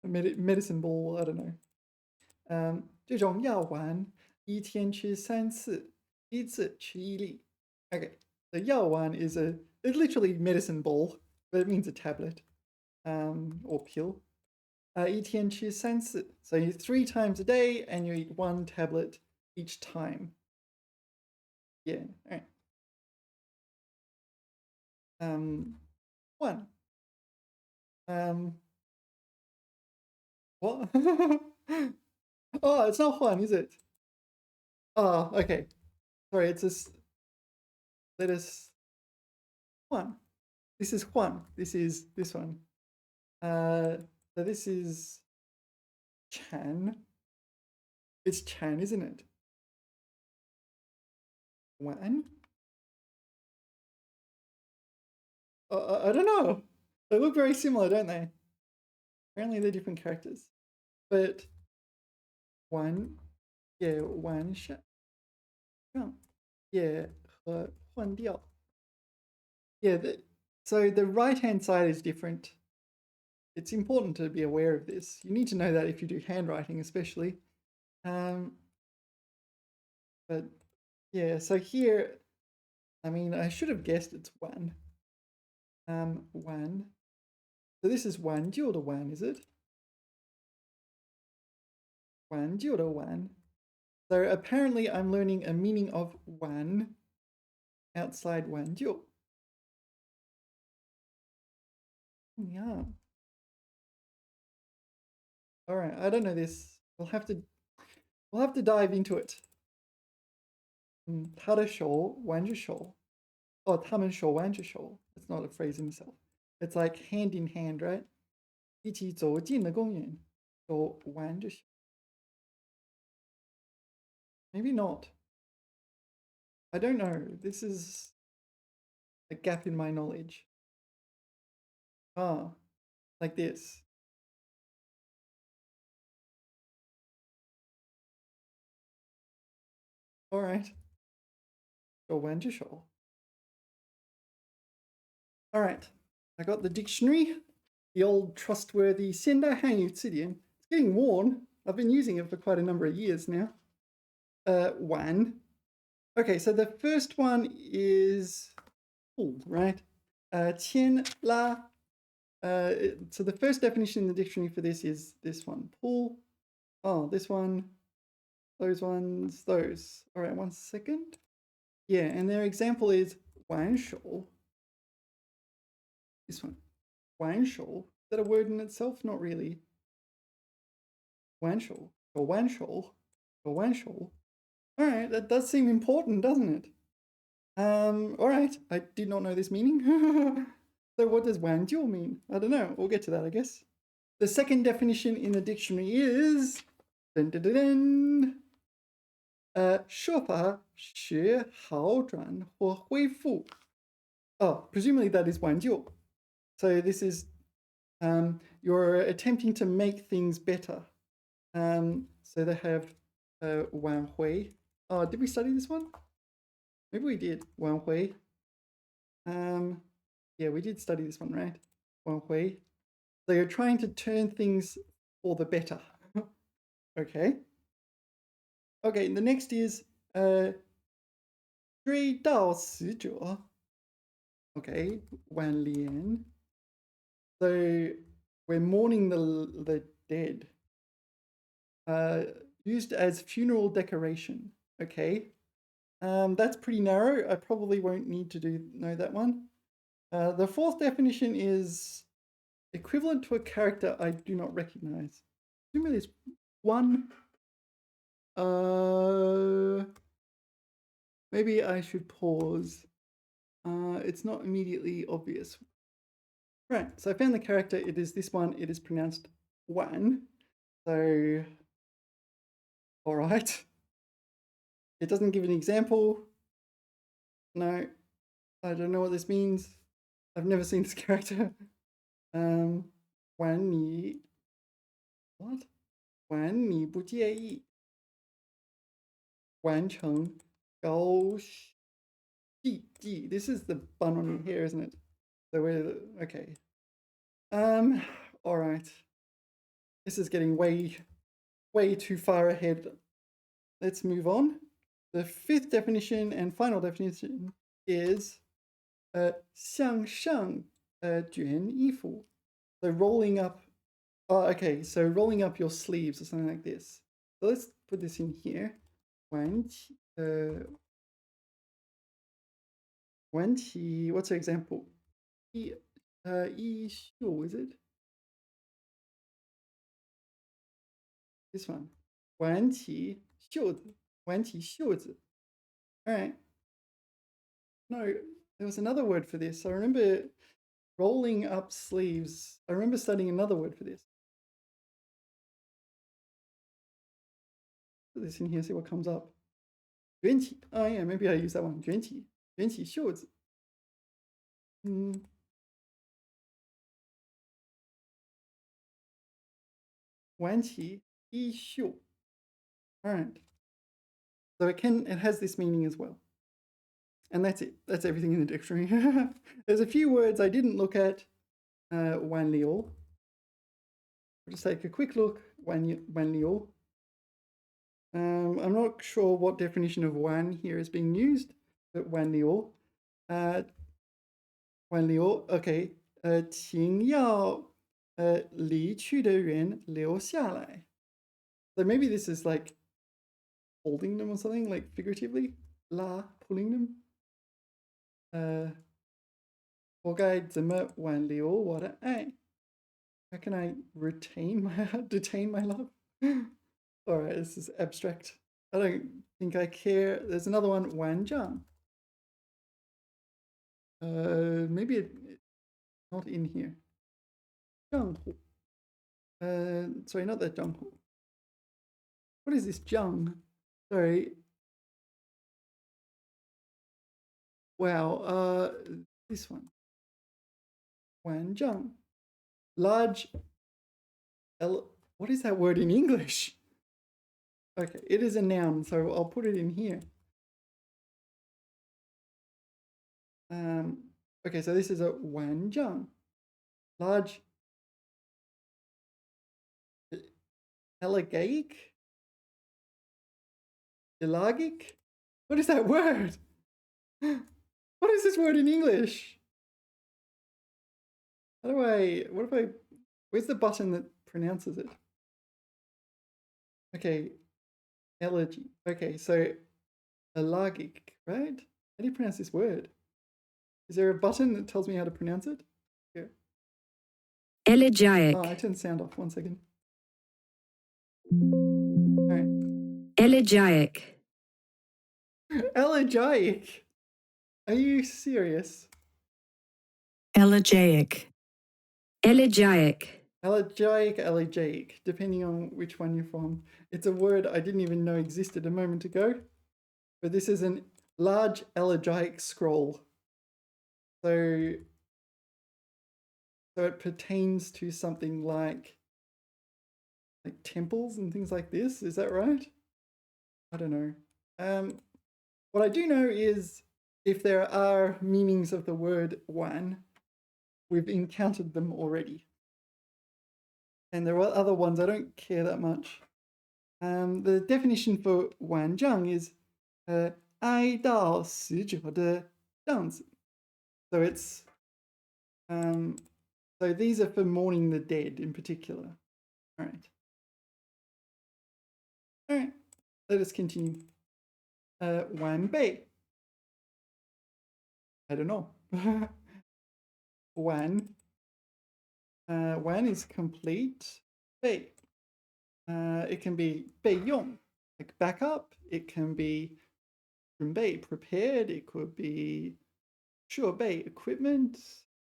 medicine ball. I don't know. 这种药丸一天吃3次，一次吃一粒. Okay, the 药丸 is it's literally medicine ball, but it means a tablet, or pill. 一天吃3次, so you 3 times a day and you eat 1 tablet each time. Yeah, all right. 1. What? Oh, it's not Juan, is it? Oh, okay. Sorry, it's just let us Juan. This is Juan. This is this one. So this is Chan. It's Chan, isn't it? Juan? I don't know. They look very similar, don't they? Apparently they're different characters. But Juan, yeah, Juan Shan. Yeah, 和换掉. Yeah, so the right-hand side is different. It's important to be aware of this. You need to know that if you do handwriting, especially. But yeah, so here, I mean, I should have guessed it's 1. 1. So this is 1就的 1, is it? 1就的 1. So apparently I'm learning a meaning of 1 outside 1就. Yeah. All right, I don't know this. We'll have to dive into it. 他的手挽着手. Oh, 他们手挽着手. It's not a phrase in itself. It's like hand in hand, right? 一起走进了公园，手挽着手. Maybe not. I don't know. This is a gap in my knowledge. Ah, like this. All right. 手挽着手. All right. I got the dictionary, the old trustworthy 现代汉语词典. It's getting worn. I've been using it for quite a number of years now. 1. Okay, so the first one is pull, right? 牵拉. So the first definition in the dictionary for this is this one. Pull. Oh, this one. Those ones. Those. All right, 1 second. Yeah, and their example is 玩手. This one. 玩手. Is that a word in itself? Not really. 玩手. Or 玩手. Or 玩手. All right, that does seem important, doesn't it? All right, I did not know this meaning. So what does 玩就 mean? I don't know. We'll get to that, I guess. The second definition in the dictionary is 说法使好转或恢复. Oh, presumably that is 玩就. So this is you're attempting to make things better. So they have 挽回. Oh, did we study this one? Maybe we did. 挽回. Yeah, we did study this one, right? 挽回. So you're trying to turn things for the better. Okay. Okay, the next is 追悼死者. Okay, 挽联. So we're mourning the dead. Used as funeral decoration. Okay. That's pretty narrow. I probably won't need to know that one. The fourth definition is equivalent to a character I do not recognize. Assuming there's one. Maybe I should pause. It's not immediately obvious. Right, so I found the character. It is this one. It is pronounced one. So, all right. It doesn't give an example. No, I don't know what this means. I've never seen this character. 玩你 what? 玩你不介意完成高记 This is the bun on your hair, isn't it? So we're okay. All right. This is getting way too far ahead. Let's move on. The fifth definition and final definition is 向上卷衣服. So rolling up. Oh, okay. So rolling up your sleeves or something like this. So let's put this in here. 挽起 what's the example? 衣袖, is it? This one. 挽起袖子. 挽起袖子. All right. No, there was another word for this. I remember rolling up sleeves. I remember studying another word for this. Put this in here, see what comes up. 卷起. Oh yeah, maybe I use that one. 卷起. 卷起袖子. 挽起衣袖. All right. So it has this meaning as well. And that's it. That's everything in the dictionary. There's a few words I didn't look at. 万流. We'll just take a quick look. 万流. I'm not sure what definition of 万 here is being used, but 万流. 挽留 okay. 请要离去的人留下来. So maybe this is like holding them or something, like figuratively. Pulling them. 我该怎么挽留我的爱? How can I detain my love? All right, this is abstract. I don't think I care. There's another one, 完账. Maybe it's not in here. 账户. Sorry, not that 账户. What is this 账? Sorry. Wow. This one. 完账. Large. What is that word in English? Okay, it is a noun, so I'll put it in here. Okay, so this is a 完账. Large. Elegiac? Elagic? What is that word? What is this word in English? Where's the button that pronounces it? Okay, elegy. Okay, so elagic, right? How do you pronounce this word? Is there a button that tells me how to pronounce it? Yeah. Elegiac. Oh, I turned the sound off. 1 second. All right. Elegiac. Elegiac. Are you serious? Elegiac. Elegiac. Elegiac, depending on which one you're from. It's a word I didn't even know existed a moment ago. But this is a large elegiac scroll. So it pertains to something like temples and things like this. Is that right? I don't know. What I do know is if there are meanings of the word 完, we've encountered them already. And there are other ones I don't care that much. The definition for 完账 is 哀悼死者的账子. So it's so these are for mourning the dead in particular. All right. Let us continue. 完备. I don't know. 完 is complete. 备 it can be 备用, like backup. It can be 准备 prepared. It could be 设备 equipment,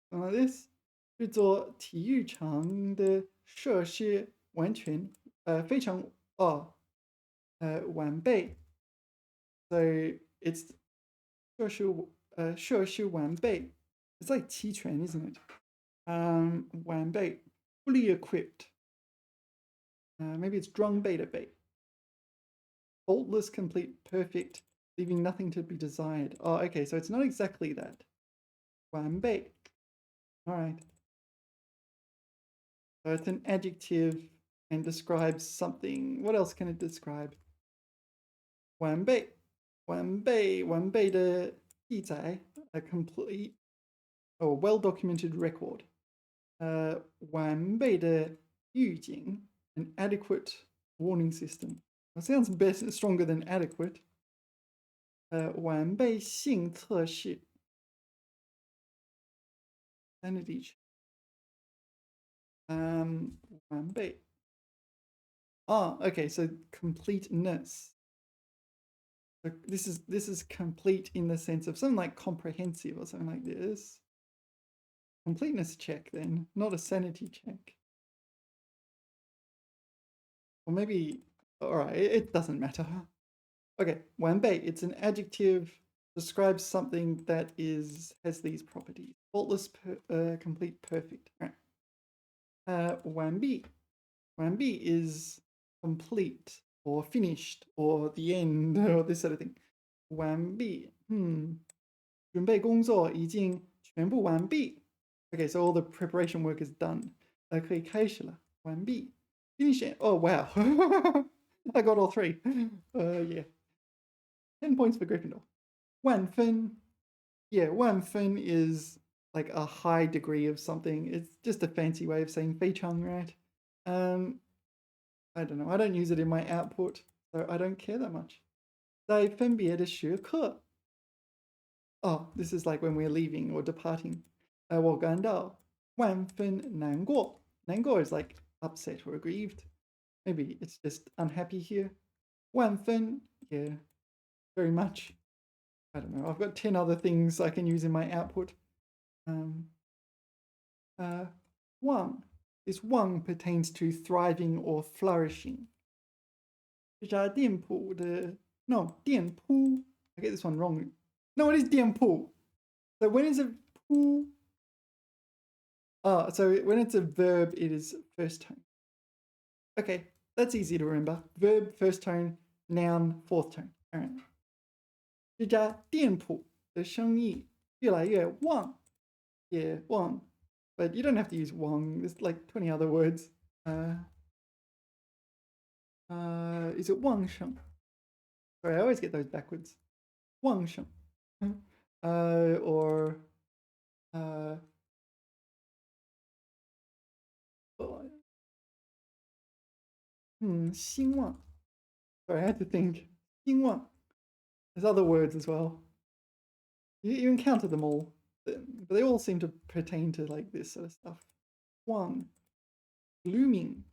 something like this. 制作体育场的设施完全非常完备。So it's 设施完备. It's like 齐全, isn't it? 完备 fully equipped. Maybe it's 装备的备. Faultless, complete, perfect, leaving nothing to be desired. Oh, okay, so it's not exactly that. 完备. All right. So it's an adjective and describes something. What else can it describe? 完备的记载 a complete or well-documented record. 完备的预警 an adequate warning system. That sounds stronger than adequate. 完备性测试 sanity check. 完备 okay, so completeness. So this is complete in the sense of something like comprehensive or something like this. Completeness check then, not a sanity check. Or maybe, all right, it doesn't matter. Okay, 完备, it's an adjective, describes something that has these properties. Faultless, complete, perfect. All right. 完毕 is complete or finished or the end or this sort of thing. 完毕, 准备工作已经全部完毕. Okay, so all the preparation work is done. 可以开始了，完毕。Finish it. Oh, wow. I got all three. Yeah. 10 points for Gryffindor. 万分. Yeah, 万分 is like a high degree of something. It's just a fancy way of saying 非常, right? I don't know. I don't use it in my output, so I don't care that much. 在分别的时刻. Oh, this is like when we're leaving or departing. 我感到万分难过. 难过 is like upset or aggrieved. Maybe it's just unhappy here. 万分, yeah, very much. I don't know. I've got 10 other things I can use in my output. 旺. This 旺 pertains to thriving or flourishing. 这家店铺的 no 店铺 I get this one wrong. No, it is 店铺. So when is it 铺? So when it's a verb, it is first tone. Okay, that's easy to remember. Verb, first tone, noun, fourth tone. All right. 这家店铺的生意越来越旺. Yeah, 旺. But you don't have to use 旺. There's like 20 other words. Is it 旺盛? Sorry, I always get those backwards. 旺盛. Or兴旺. Sorry, I had to think. 兴旺. There's other words as well. You encounter them all, but they all seem to pertain to like this sort of stuff. 旺. Blooming.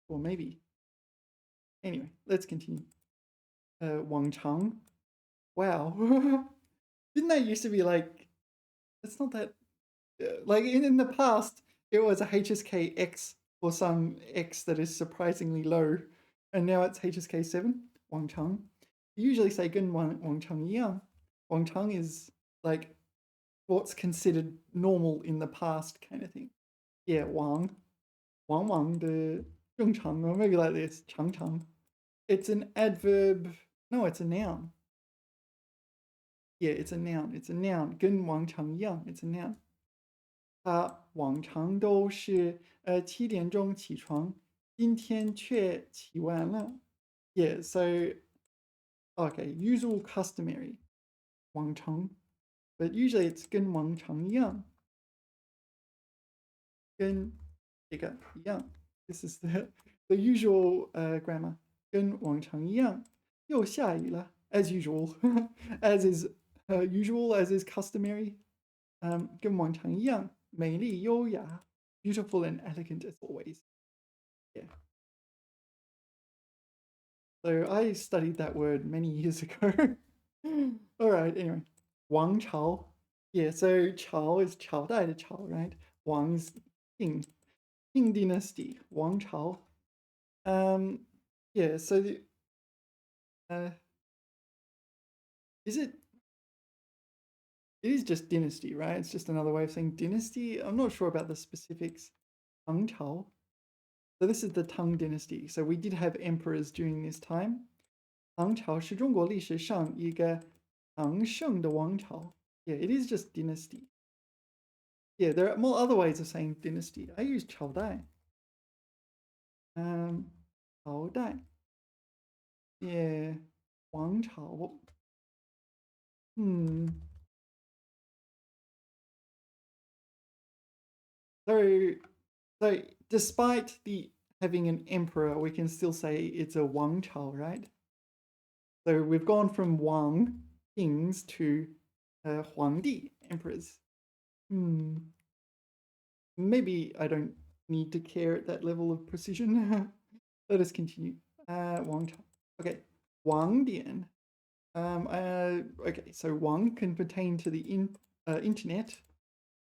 Or maybe. Anyway, let's continue. 往常. Wow. Didn't that used to be like, it's not that, like in the past, it was a HSK X or some X that is surprisingly low. And now it's HSK 7, 往常. You usually say 跟往常一样. 往常 is like what's considered normal in the past kind of thing. Yeah, 往的正常, or maybe like this, 常常. It's an adverb. No, it's a noun. Yeah, it's a noun. It's a noun. 跟往常一样, it's a noun. 他往常都是7点钟起床，今天却起晚了. Yeah, so okay, usual, customary, 往常, but usually it's 跟往常一样，跟这个一样. This is the usual grammar. 跟往常一样，又下雨了, as usual, as is usual, as is customary. 跟往常一样，美丽优雅, beautiful and elegant as always. Yeah. So I studied that word many years ago. All right, anyway. 王朝. Yeah, so 朝 is 朝代的朝, right? 王 is Qing dynasty, 王朝. Yeah, so is it? It is just dynasty, right? It's just another way of saying dynasty. I'm not sure about the specifics. Tang Chao. So this is the Tang dynasty. So we did have emperors during this time. Tang Chao 是中国历史上一个强盛的王朝. Yeah, it is just dynasty. Yeah, there are more other ways of saying dynasty. I use 朝代. 朝代. Yeah, 王朝. So despite the having an emperor, we can still say it's a Wang Chao, right? So we've gone from Wang kings to Huangdi emperors. Maybe I don't need to care at that level of precision. Let us continue. Wang Chao. Okay, Wang Dian. Okay, so Wang can pertain to the internet.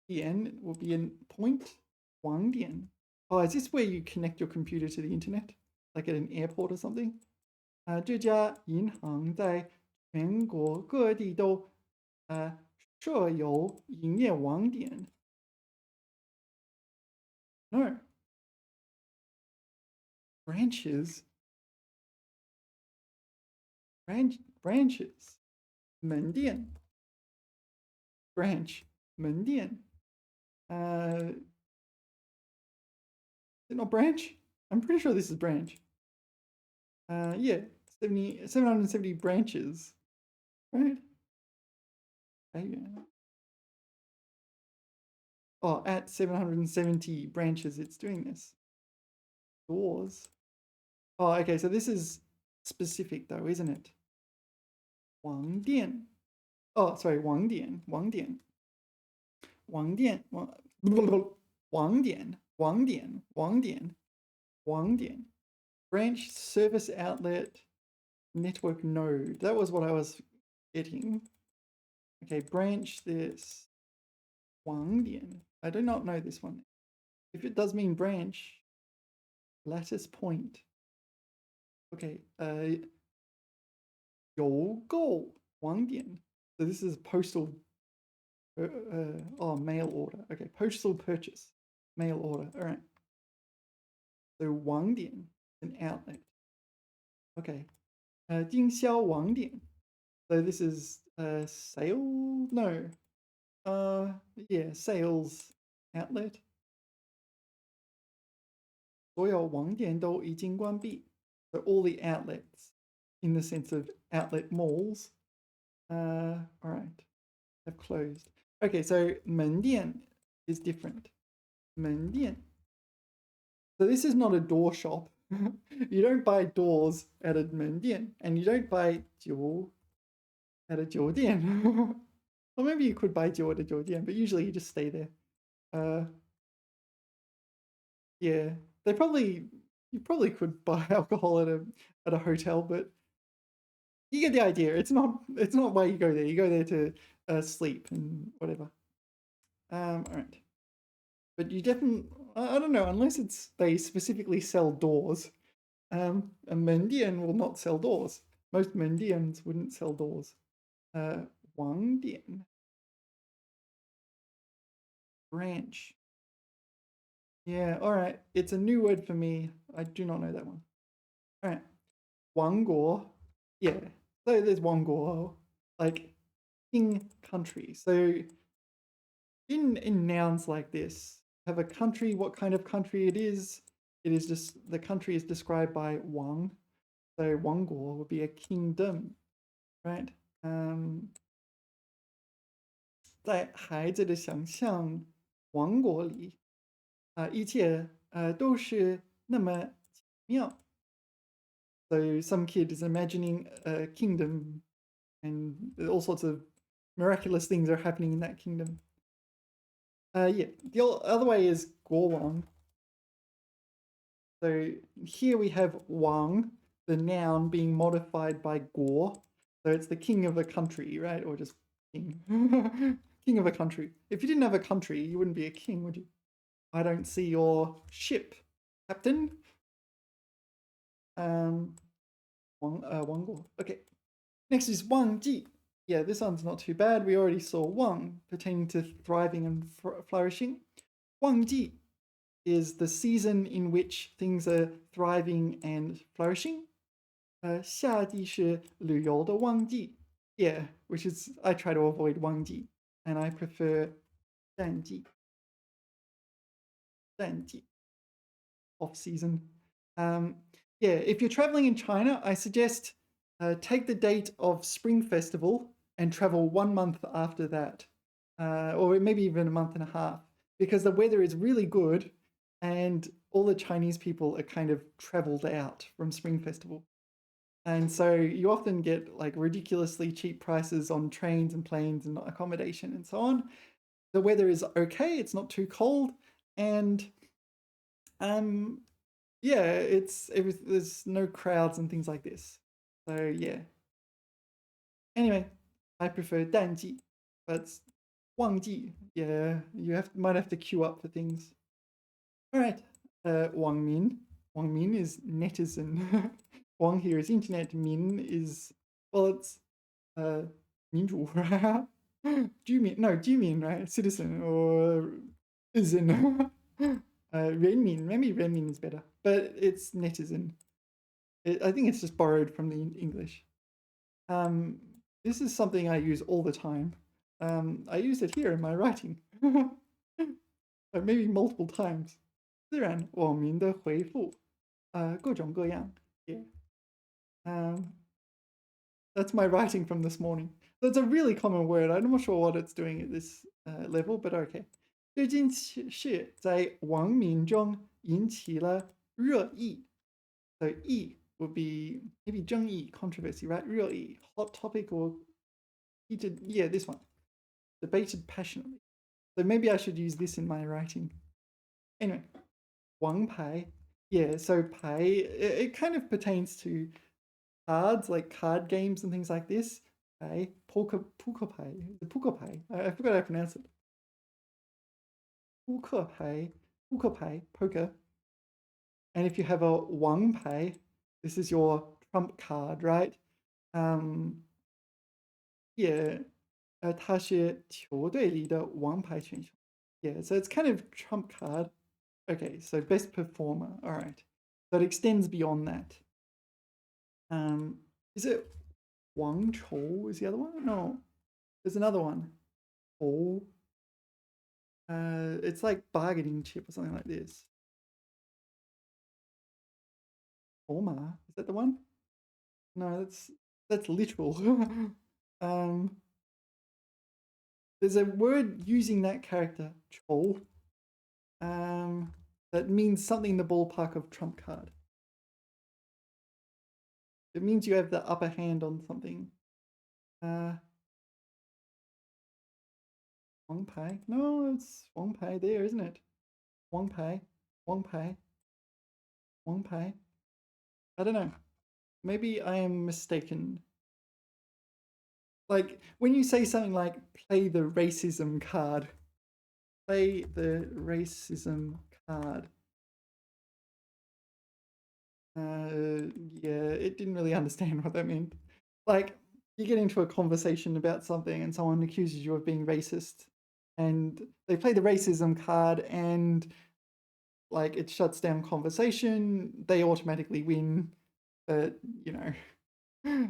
Dian will be a point. Wang Dian. Oh, is this where you connect your computer to the internet? Like at an airport or something? 这家银行在全国各地都设有营业网点. No. Branches. Branches. 门店. Branch. 门店. Is it not branch? I'm pretty sure this is branch. Yeah, 770 branches, right? Oh, at 770 branches, it's doing this. Doors. Oh, okay, so this is specific though, isn't it? Wang Dian. Oh, sorry, Wang Dian. Wang Dian. Wang Dian. Wang Dian. Wang Dian. Wang Dian. Wang Dian. Branch service outlet network node. That was what I was getting. Okay, branch this. Wang Dian. I do not know this one. If it does mean branch, lattice point. Okay, 邮购网点. So this is postal, mail order. Okay, postal purchase, mail order. All right. So 网点, an outlet. Okay. 经销网点. So this is sale? No. Yeah, sales outlet. 所有网点都已经关闭. So all the outlets, in the sense of outlet malls, all right, have closed. Okay, so 门店 is different. 门店. So this is not a door shop. You don't buy doors at a 门店, and you don't buy 酒 at a 酒店. Or maybe you could buy 酒 at a 酒店, but usually you just stay there. Yeah, you probably could buy alcohol at a hotel, but you get the idea. It's not why you go there. You go there to sleep and whatever. All right, but you definitely, I don't know, unless they specifically sell doors. A Mendian will not sell doors. Most Mendians wouldn't sell doors. Wang Dian. Branch. Yeah, all right. It's a new word for me. I do not know that one. All right. Wang Guo. Yeah. So there's Wang Guo, like king country. So in nouns like this, have a country, what kind of country it is just, the country is described by Wang. So Wang Guo would be a kingdom, right? 在孩子的想象王国里，一切都是那么奇妙. So some kid is imagining a kingdom, and all sorts of miraculous things are happening in that kingdom. Yeah, the other way is Guo Wang. So here we have Wang, the noun, being modified by Guo. So it's the king of a country, right? Or just king. King of a country. If you didn't have a country, you wouldn't be a king, would you? I don't see your ship, Captain. Wang Guo. Okay. Next is Wang Ji. Yeah, this one's not too bad. We already saw Wang pertaining to thriving and flourishing. Wang Ji is the season in which things are thriving and flourishing. 夏季是旅游的旺季. Yeah, which is, I try to avoid 旺季, and I prefer 淡季. 淡季, off season. Yeah, if you're traveling in China, I suggest take the date of Spring Festival and travel 1 month after that, or maybe even a month and a half, because the weather is really good and all the Chinese people are kind of traveled out from Spring Festival. And so you often get like ridiculously cheap prices on trains and planes and accommodation and so on. The weather is okay, it's not too cold, and yeah, there's no crowds and things like this. So yeah. Anyway, I prefer 淡季, but 旺季, yeah, might have to queue up for things. All right, Wang Min. Wang Min is netizen. Wang here is internet. Min is, well, it's 民主, right? 居民, no, 居民, right? Citizen or isn't. 人民, maybe 人民 is better, but it's netizen. I think it's just borrowed from the English. This is something I use all the time. I use it here in my writing. Maybe multiple times. 自然网民的回复，各种各样. Yeah. That's my writing from this morning. So it's a really common word. I'm not sure what it's doing at this level, but okay. 最近是在网民中引起了热议. So 议 would be maybe 争议, controversy, right? 热议, hot topic or heated. Yeah, this one. Debated passionately. So maybe I should use this in my writing. Anyway, 王牌. Yeah, so 牌, it kind of pertains to cards, like card games and things like this. Pai, poker pai, the poker pai. I forgot how to pronounce it. Poker pai, poker. And if you have a Wang pai, this is your trump card, right? Yeah, 他是球队里的王牌选手. Yeah, so it's kind of trump card. Okay, so best performer. All right. So it extends beyond that. Is it Wang Chou is the other one? No, there's another one. Oh, it's like bargaining chip or something like this. Oma, is that the one? No, that's literal. There's a word using that character, Chou, that means something in the ballpark of trump card. It means you have the upper hand on something. Wang Pai? No, it's Wang Pai there, isn't it? Wang Pai, Wang Pai, Wang Pai. I don't know. Maybe I am mistaken. Like when you say something like play the racism card. Play the racism card. Yeah, it didn't really understand what that meant. Like you get into a conversation about something and someone accuses you of being racist and they play the racism card and like it shuts down conversation, they automatically win, but you know,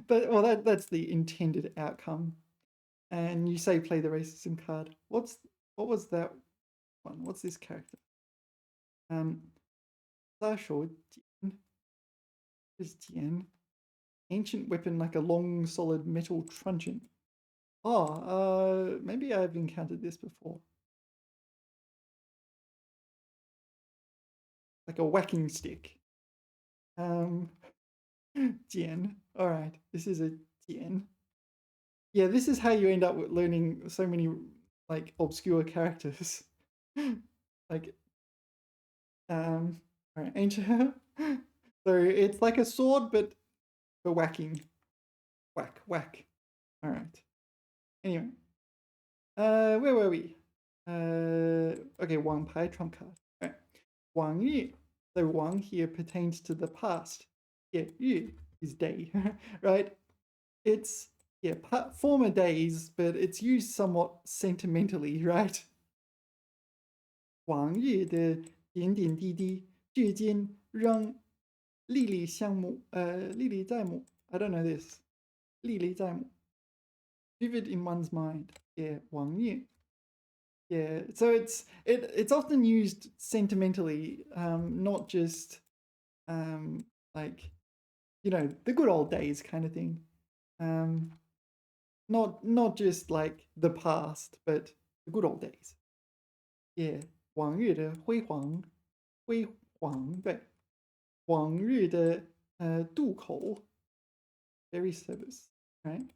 but well that's the intended outcome. And you say play the racism card. What was that one? What's this character? 杀手锏 is 锏. Ancient weapon like a long solid metal truncheon. Oh, maybe I've encountered this before. Like a whacking stick. Jian. All right, this is a Jian. Yeah, this is how you end up with learning so many like obscure characters. Like, all right, ancient. So it's like a sword, but for whacking. Whack, whack. All right. Anyway, where were we? Okay, Wang Pai trump card. 王日. So Wang here pertains to the past. Yeah, yu is day, right? It's former days, but it's used somewhat sentimentally, right? 往日的点点滴滴，至今仍历历在目。历历在目. I don't know this. 历历在目. Vivid in one's mind. Yeah, 往日. Yeah, so it's often used sentimentally, not just like the good old days kind of thing. Not just like the past, but the good old days. Yeah, 往日的辉煌，辉煌对，往日的渡口 ferry service, right?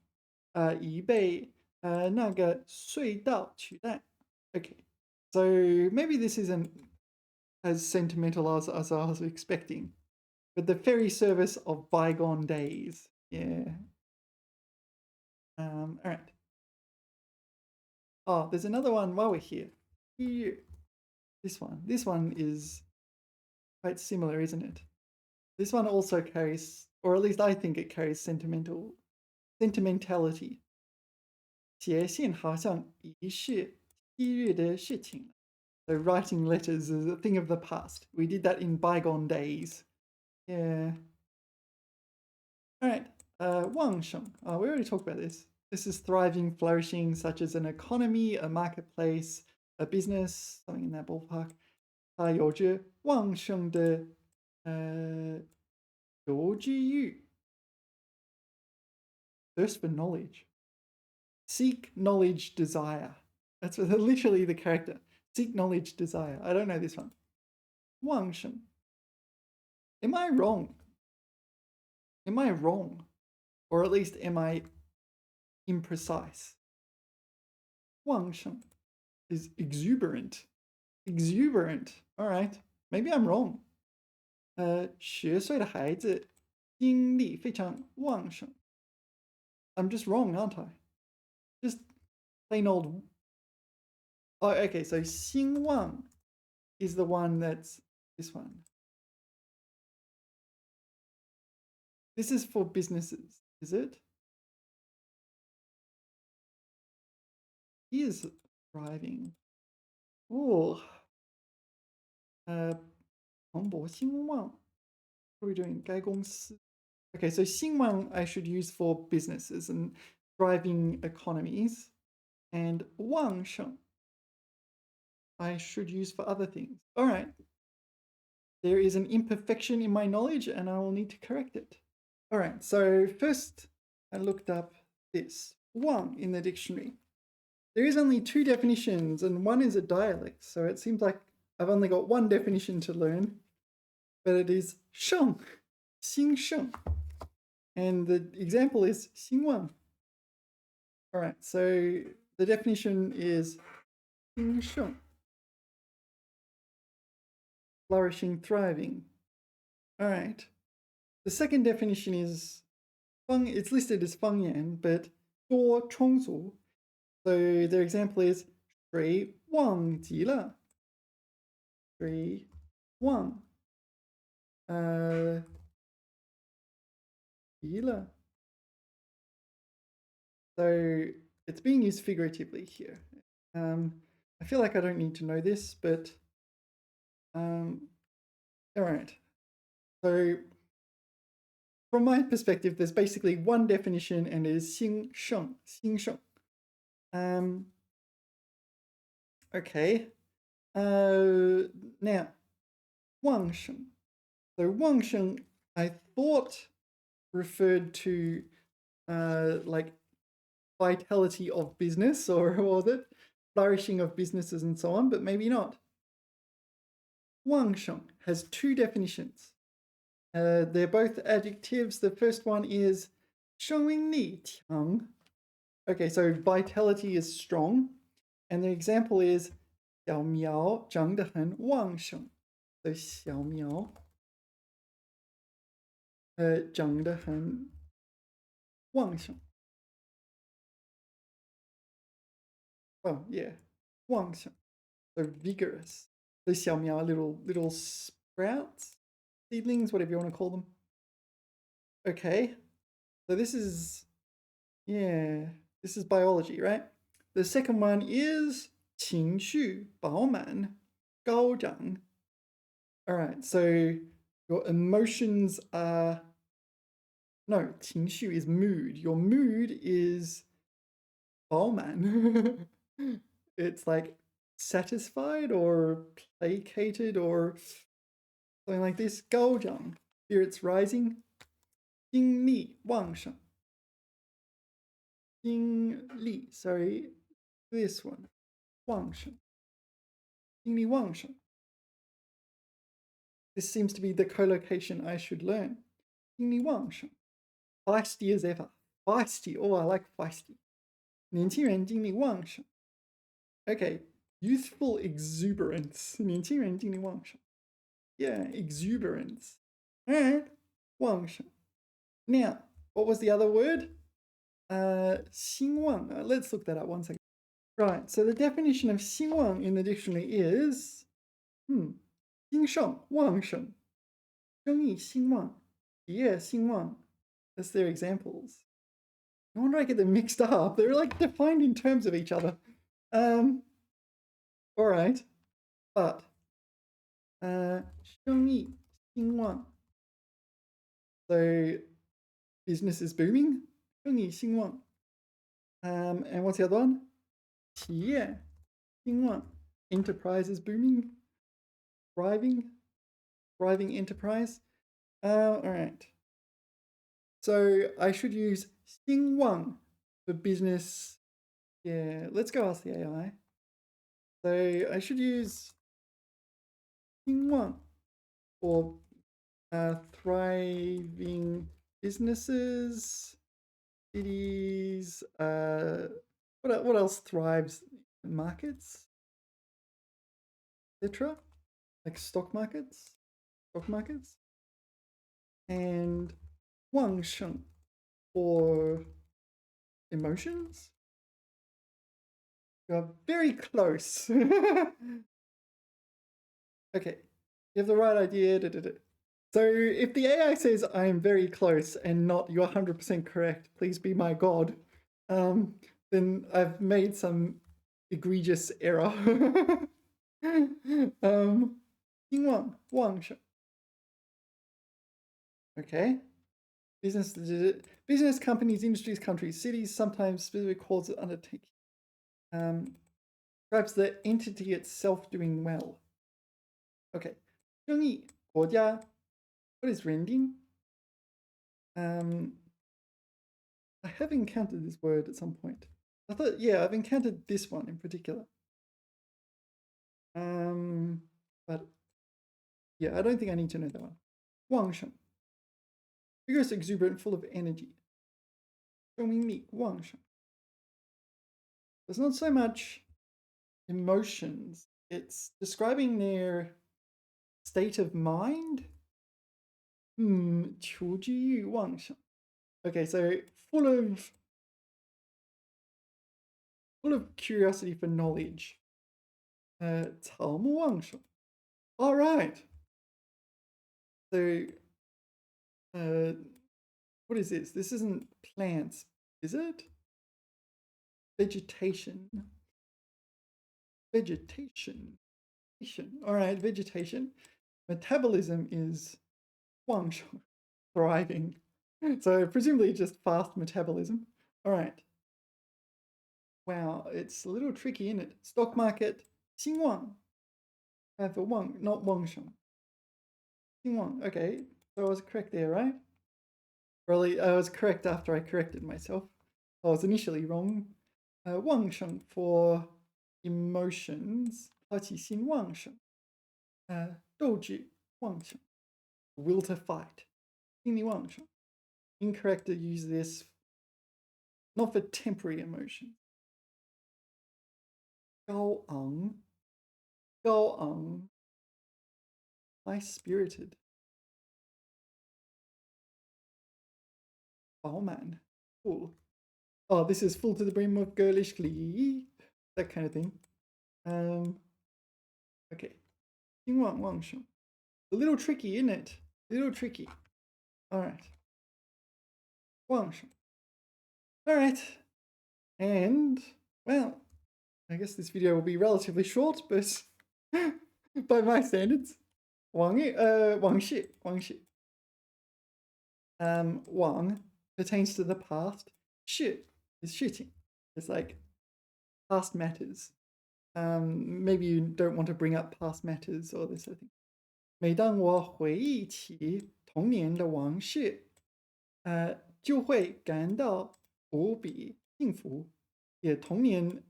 已被那个隧道取代. Okay, so maybe this isn't as sentimental as I was expecting, but the ferry service of bygone days. Yeah. All right. Oh, there's another one while we're here. Here. This one is quite similar, isn't it? This one also carries, or at least I think it carries sentimentality. 写信好像已是昔日的事情. So writing letters is a thing of the past. We did that in bygone days. Yeah. All right. 旺盛. We already talked about this. This is thriving, flourishing, such as an economy, a marketplace, a business, something in that ballpark. 它有着旺盛的求知欲 thirst for knowledge. Seek knowledge, desire. That's literally the character. Seek knowledge, desire. I don't know this one. 旺盛. Am I wrong? Am I wrong? Or at least am I imprecise? 旺盛 is exuberant. Exuberant. All right. Maybe I'm wrong. 10岁的孩子精力非常旺盛. I'm just wrong, aren't I? Just plain old. Oh, okay. So 兴旺 is the one that's this one. This is for businesses, is it? He is thriving. Oh. 蓬勃兴旺. What are we doing? 该公司. Okay, so 兴旺 I should use for businesses and thriving economies. And 旺盛 I should use for other things. All right. There is an imperfection in my knowledge and I will need to correct it. All right, so first I looked up this. 旺 in the dictionary. There is only two definitions and one is a dialect, so it seems like I've only got one definition to learn, but it is 盛, 兴盛. And the example is 兴旺. All right, so the definition is 兴盛. Flourishing, thriving. All right. The second definition is it's listed as 方言, but 多充足. So their example is 水旺极了. 水旺极了. So it's being used figuratively here. I feel like I don't need to know this, but all right. So from my perspective, there's basically one definition and it is 兴盛, 兴盛. Okay. Now, 旺盛. So 旺盛, I thought referred to like vitality of business, or what was it? Flourishing of businesses and so on, but maybe not. 旺盛 has two definitions. They're both adjectives. The first one is 生命力强. Okay, so vitality is strong. And the example is 小苗长得很旺盛. So 小苗长得很旺盛. Oh, yeah. 旺盛. So vigorous. Those xiaomiao, little sprouts, seedlings, whatever you want to call them. Okay, so this is, yeah, this is biology, right? The second one is 情绪饱满高涨. All right, so your emotions are, no, 情绪 is mood. Your mood is 饱满. It's like satisfied or placated or something like this. 高涨, spirits rising. 精力旺盛. 精力, sorry, this one. 旺盛. 精力旺盛. This seems to be the collocation I should learn. 精力旺盛. Feisty as ever. Feisty. Oh, I like feisty. 年轻人精力旺盛. Okay, youthful exuberance. 年轻人精力旺盛. Yeah, exuberance. All right, 旺盛. Now, what was the other word? 兴旺. Let's look that up one second. Right, so the definition of 兴旺 in the dictionary is 兴盛旺盛, 生意兴旺, 企业兴旺. That's their examples. No wonder I get them mixed up. They're like defined in terms of each other. All right, but 生意兴旺. So business is booming. 生意兴旺. And what's the other one? 企业兴旺. Enterprise is booming. Thriving enterprise. All right. So I should use 兴旺 for business. Yeah, let's go ask the AI. So I should use 兴旺 for thriving businesses, cities. What else thrives? Markets, etc. Like stock markets, and 旺盛 for emotions. You're very close. Okay, you have the right idea. So if the AI says I am very close and not you're 100% correct, please be my god, then I've made some egregious error. 兴旺旺盛. Okay. Business companies, industries, countries, cities, sometimes specific calls it undertaking. Describes the entity itself doing well. Okay. 生意国家. What is rending? I have encountered this word at some point. I thought, yeah, I've encountered this one in particular. But yeah, I don't think I need to know that one. 旺盛. Vigorous, exuberant, full of energy. 生命力旺盛. There's not so much emotions. It's describing their state of mind. 求知欲旺盛. Okay, so full of curiosity for knowledge. 草木旺盛. All right. So, what is this? This isn't plants, is it? Vegetation. All right, vegetation. Metabolism is 旺盛, thriving. So presumably just fast metabolism. All right. Wow, it's a little tricky, isn't it? Stock market, 兴旺. I have a wang, not 旺盛. 兴旺. Okay, so I was correct there, right? Really, I was correct after I corrected myself. I was initially wrong. 旺盛 for emotions. 好奇心旺盛. 斗志旺盛. Will to fight. 心理旺盛. Incorrect to use this not for temporary emotion. 高昂. High-spirited. 饱满. Full. Oh, this is full to the brim of girlish glee. That kind of thing. Okay. 兴旺旺盛. A little tricky, isn't it? A little tricky. All right. 旺盛. All right. And, well, I guess this video will be relatively short, but by my standards. 王氏. Wang pertains to the past. Shi is shitting. It's like past matters. Maybe you don't want to bring up past matters or this sort of thing. 每当我回忆起童年的往事，就会感到无比幸福。也童年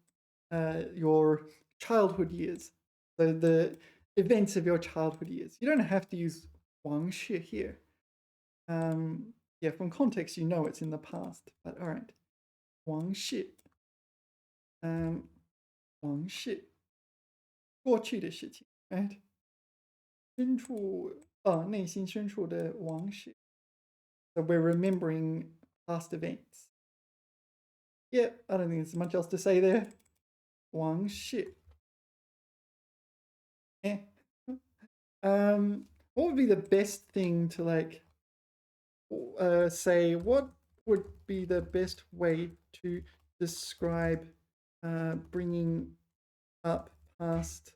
，your childhood years, the events of your childhood years. You don't have to use 往事 here. Yeah, from context, you know it's in the past. But all right, 往事，往事，过去的事情 right? 深处内心深处的往事. So we're remembering past events. Yeah, I don't think there's much else to say there. 往事. What would be the best thing to like say? What would be the best way to describe bringing up past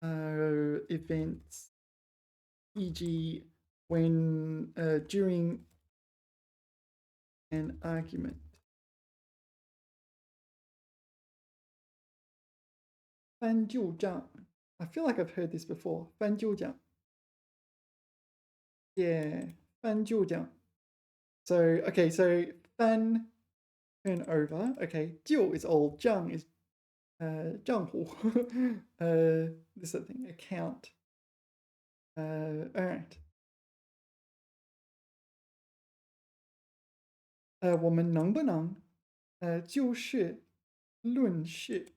events, e.g., when during an argument? 翻旧账. I feel like I've heard this before. 翻旧账. Yeah, 翻旧账. So, okay, so 翻, turn over. Okay, 旧 is old, 账 is 账户. This sort of thing, account. All right. 我们能不能就事论事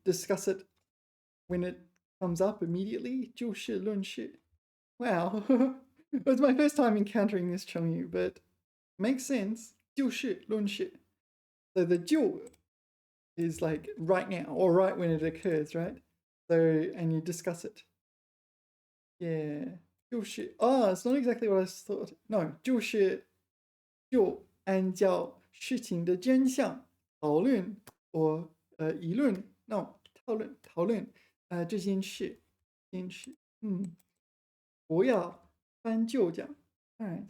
discuss it when it comes up immediately? 就事论事. Wow. It was my first time encountering this 成语, but makes sense. 就事论事. So the 就 is like right now or right when it occurs, right? So, and you discuss it. Yeah. 就是 it's not exactly what I thought. No, 就是就按照事情的真相讨论 or 议论 no 讨论这件事不要翻旧账 all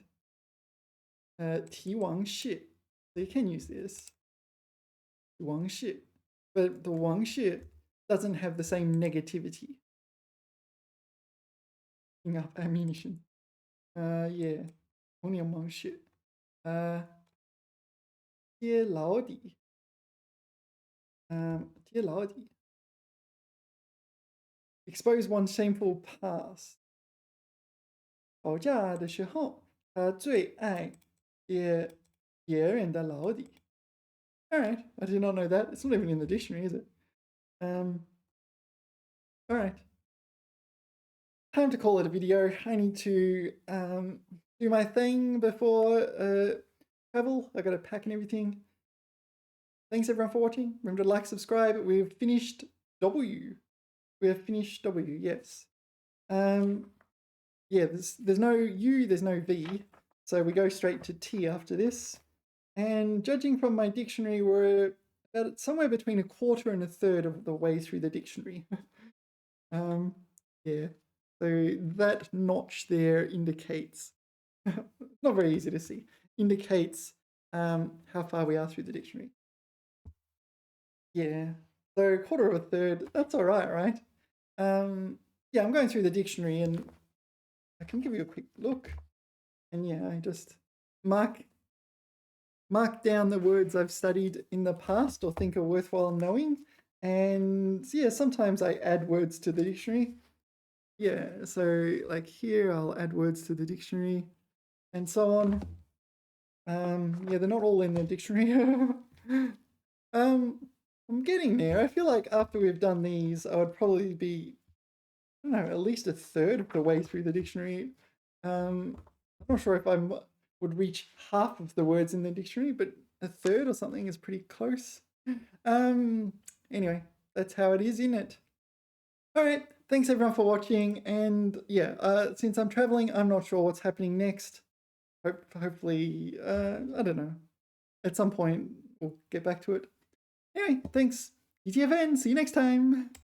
right 提往事 so you can use this 往事 but the 往事 doesn't have the same negativity enough ammunition yeah 童年往事揭老底揭老底 expose one's shameful past 吵架的时候他最爱揭别人的老底 Alright, I did not know that. It's not even in the dictionary, is it? Alright. Time to call it a video. I need to do my thing before travel. I gotta pack and everything. Thanks everyone for watching. Remember to like, subscribe. We've finished W. We have finished W, yes. Yeah, there's no U, there's no V. So we go straight to T after this. And judging from my dictionary, we're about somewhere between a quarter and a third of the way through the dictionary. Yeah, so that notch there indicates, not very easy to see, indicates how far we are through the dictionary. Yeah, so a quarter of a third, that's all right, right? Yeah, I'm going through the dictionary and I can give you a quick look. And yeah, I just mark down the words I've studied in the past or think are worthwhile knowing. And yeah, sometimes I add words to the dictionary. Yeah, so like here I'll add words to the dictionary and so on. Yeah, they're not all in the dictionary. I'm getting there. I feel like after we've done these, I would probably be, I don't know, at least a third of the way through the dictionary. I'm not sure if I would reach half of the words in the dictionary, but a third or something is pretty close. Anyway, that's how it is, isn't it? All right, thanks everyone for watching. And yeah, since I'm traveling, I'm not sure what's happening next. Hopefully, I don't know. At some point, we'll get back to it. Anyway, thanks. ETFN. See you next time.